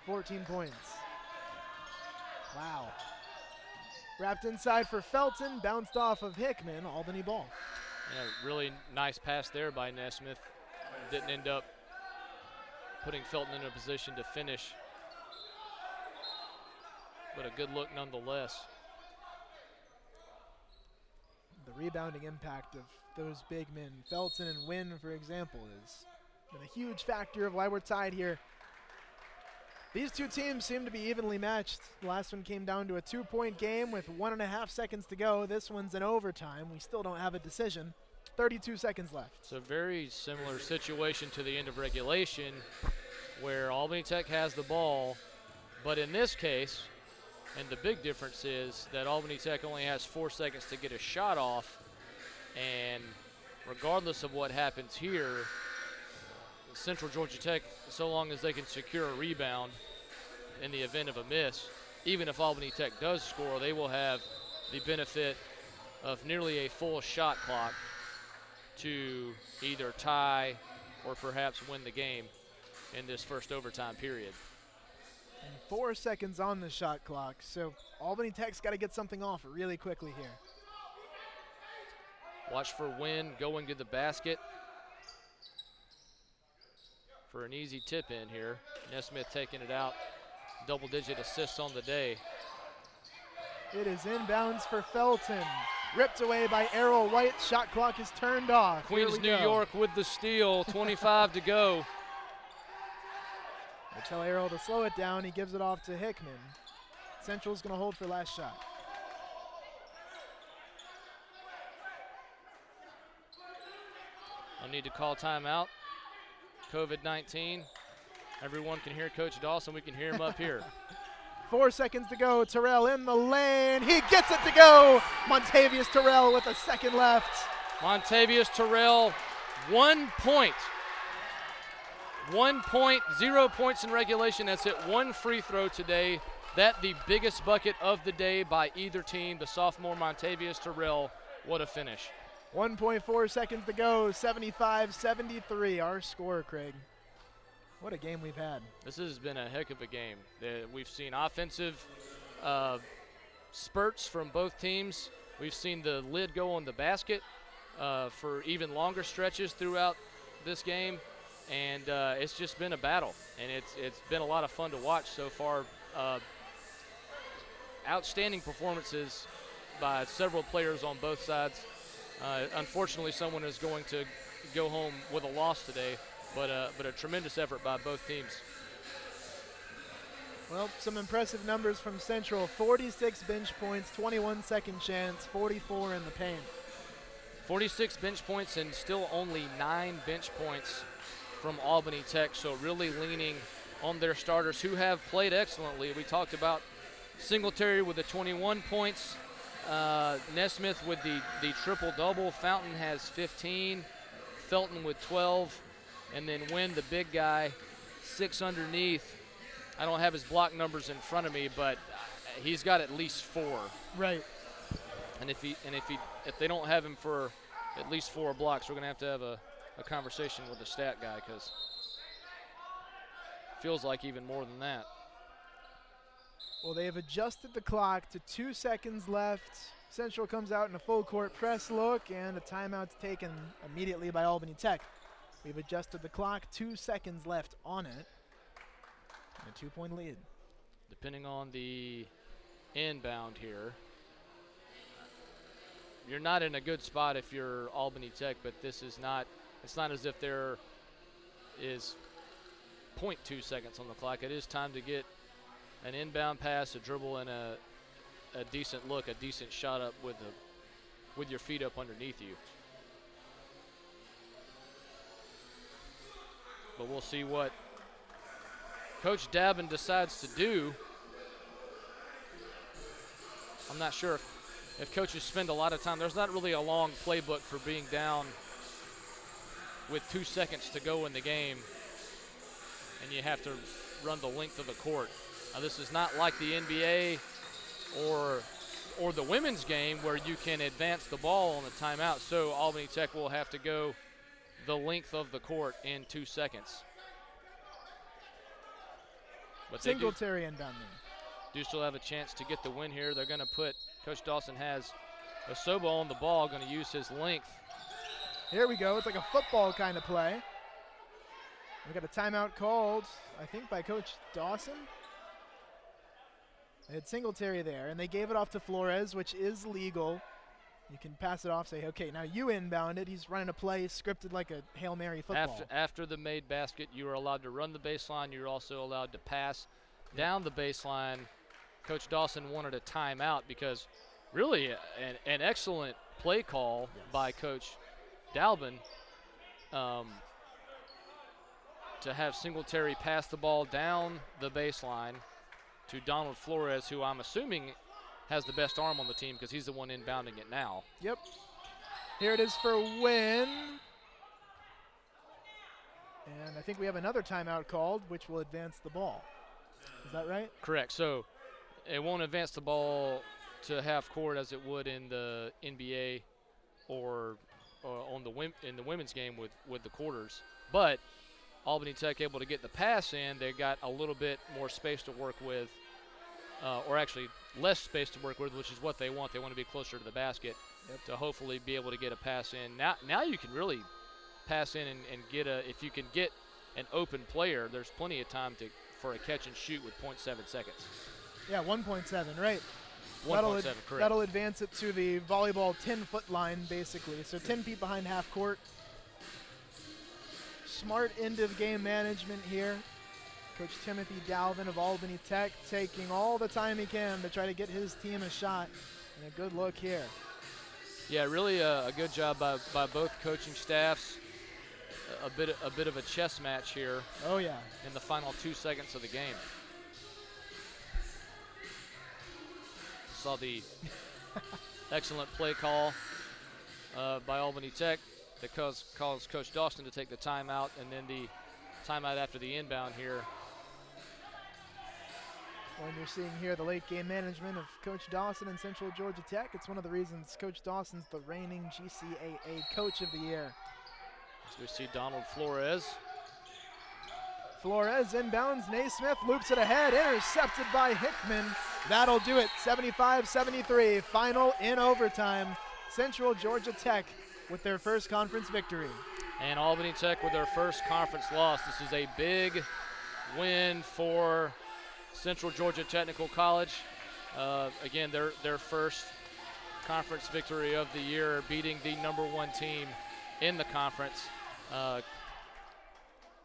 A: 14 points. Wow. Wrapped inside for Felton, bounced off of Hickman, Albany ball.
B: Yeah, really nice pass there by Naismith. Didn't end up putting Felton in a position to finish, but a good look nonetheless.
A: The rebounding impact of those big men, Felton and Wynn, for example, has been a huge factor of why we're tied here. These two teams seem to be evenly matched. The last one came down to a 2-point game with 1.5 seconds to go. This one's in overtime. We still don't have a decision. 32 seconds left.
B: It's a very similar situation to the end of regulation where Albany Tech has the ball, but in this case, and the big difference is that Albany Tech only has 4 seconds to get a shot off, and regardless of what happens here, Central Georgia Tech, so long as they can secure a rebound in the event of a miss, even if Albany Tech does score, they will have the benefit of nearly a full shot clock to either tie or perhaps win the game in this first overtime period.
A: And 4 seconds on the shot clock, so Albany Tech's got to get something off really quickly here.
B: Watch for Wynn going to the basket for an easy tip in here. Nesmith taking it out, double-digit assists on the day.
A: It is inbounds for Felton. Ripped away by Errol White. Shot clock is turned off.
B: Queens, New York with the steal, 25 to go.
A: They tell Errol to slow it down. He gives it off to Hickman. Central's going to hold for last shot.
B: I'll need to call timeout. COVID-19. Everyone can hear Coach Dawson. We can hear him up here.
A: 4 seconds to go. Terrell in the lane. He gets it to go. Montavious Terrell with a second left.
B: Montavious Terrell, 1 point. 1 point, 0 points in regulation. That's it. One free throw today. That the biggest bucket of the day by either team. The sophomore Montavious Terrell. What a finish.
A: 1.4 seconds to go. 75-73. Our score, Craig. What a game we've had.
B: This has been a heck of a game. We've seen offensive spurts from both teams. We've seen the lid go on the basket for even longer stretches throughout this game. And it's just been a battle. And it's been a lot of fun to watch so far. Outstanding performances by several players on both sides. Unfortunately, someone is going to go home with a loss today. But a tremendous effort by both teams.
A: Well, some impressive numbers from Central. 46 bench points, 21 second chance, 44 in the paint.
B: 46 bench points and still only 9 bench points from Albany Tech. So really leaning on their starters who have played excellently. We talked about Singletary with the 21 points. Nesmith with the triple-double. Fountain has 15. Felton with 12. And then Wynn, the big guy, 6 underneath. I don't have his block numbers in front of me, but he's got at least 4.
A: Right.
B: And if they don't have him for at least 4 blocks, we're gonna have to have a conversation with the stat guy, because it feels like even more than that.
A: Well, they have adjusted the clock to 2 seconds left. Central comes out in a full court press look, and a timeout's taken immediately by Albany Tech. We've adjusted the clock, 2 seconds left on it, and a 2-point lead.
B: Depending on the inbound here, you're not in a good spot if you're Albany Tech, but this is not. It's not as if there is 0.2 seconds on the clock. It is time to get an inbound pass, a dribble, and a decent look, a decent shot up with your feet up underneath you. But we'll see what Coach Dabin decides to do. I'm not sure if coaches spend a lot of time. There's not really a long playbook for being down with 2 seconds to go in the game, and you have to run the length of the court. Now, this is not like the NBA or the women's game where you can advance the ball on the timeout, so Albany Tech will have to go the length of the court in 2 seconds. But
A: Singletary inbound there.
B: Do still have a chance to get the win here. They're going to put, Coach Dawson has Osobo on the ball, going to use his length.
A: Here we go. It's like a football kind of play. We got a timeout called, I think, by Coach Dawson. They had Singletary there, and they gave it off to Flores, which is legal. You can pass it off, say, okay, now you inbound it. He's running a play scripted like a Hail Mary football.
B: After the made basket, you are allowed to run the baseline. You're also allowed to pass down the baseline. Coach Dawson wanted a timeout because really an excellent play call by Coach Dalbin to have Singletary pass the ball down the baseline to Donald Flores, who I'm assuming has the best arm on the team because he's the one inbounding it now.
A: Yep. Here it is for Wynn. And I think we have another timeout called, which will advance the ball. Is that right?
B: Correct. So it won't advance the ball to half court as it would in the NBA or in the women's game with the quarters. But Albany Tech able to get the pass in. They got a little bit more space to work with, or actually less space to work with, which is what they want. They want to be closer to the basket to hopefully be able to get a pass in. Now you can really pass in and get if you can get an open player, there's plenty of time for a catch and shoot with 0.7 seconds.
A: Yeah, 1.7, right.
B: 1.7, correct.
A: That'll advance it to the volleyball 10-foot line, basically. So 10 feet behind half court. Smart end-of-game management here. Coach Timothy Dalvin of Albany Tech taking all the time he can to try to get his team a shot. And a good look here.
B: Yeah, really a good job by both coaching staffs. A bit of a chess match here.
A: Oh, yeah.
B: In the final 2 seconds of the game. Saw the excellent play call by Albany Tech that caused Coach Dawson to take the timeout, and then the timeout after the inbound here.
A: Well, and you're seeing here the late game management of Coach Dawson and Central Georgia Tech. It's one of the reasons Coach Dawson's the reigning GCAA Coach of the Year.
B: So we see Donald Flores.
A: Flores inbounds. Naismith loops it ahead, intercepted by Hickman. That'll do it. 75-73. Final in overtime. Central Georgia Tech with their first conference victory.
B: And Albany Tech with their first conference loss. This is a big win for Central Georgia Technical College. Again, their first conference victory of the year, beating the #1 team in the conference.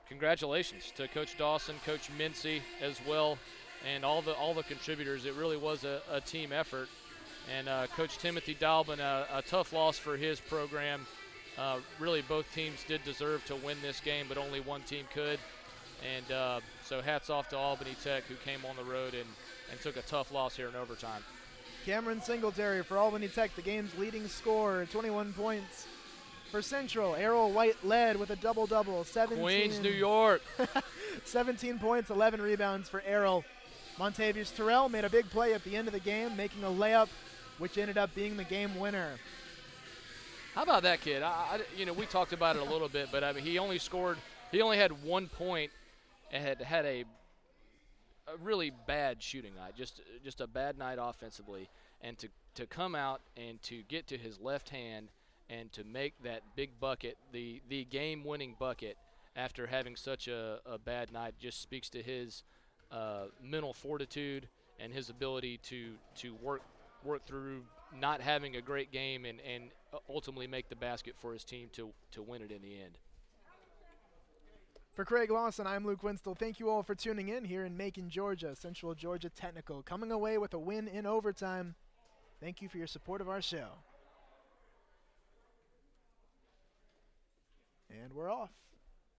B: Congratulations to Coach Dawson, Coach Mincy as well, and all the contributors. It really was a team effort. And Coach Timothy Dalbin, a tough loss for his program. Really, both teams did deserve to win this game, but only one team could. And so hats off to Albany Tech, who came on the road and took a tough loss here in overtime.
A: Cameron Singletary for Albany Tech, the game's leading scorer, 21 points. For Central, Errol White led with a double-double.
B: Queens, New York.
A: 17 points, 11 rebounds for Errol. Montavious Terrell made a big play at the end of the game, making a layup, which ended up being the game winner.
B: How about that kid? We talked about it a little bit, but I mean, he only had 1 point and had a really bad shooting night, just a bad night offensively. And to come out and to get to his left hand and to make that big bucket, the game-winning bucket, after having such a bad night, just speaks to his mental fortitude and his ability to work through not having a great game and ultimately make the basket for his team to win it in the end.
A: For Craig Lawson, I'm Luke Winstel. Thank you all for tuning in here in Macon, Georgia. Central Georgia Technical coming away with a win in overtime. Thank you for your support of our show. And we're off.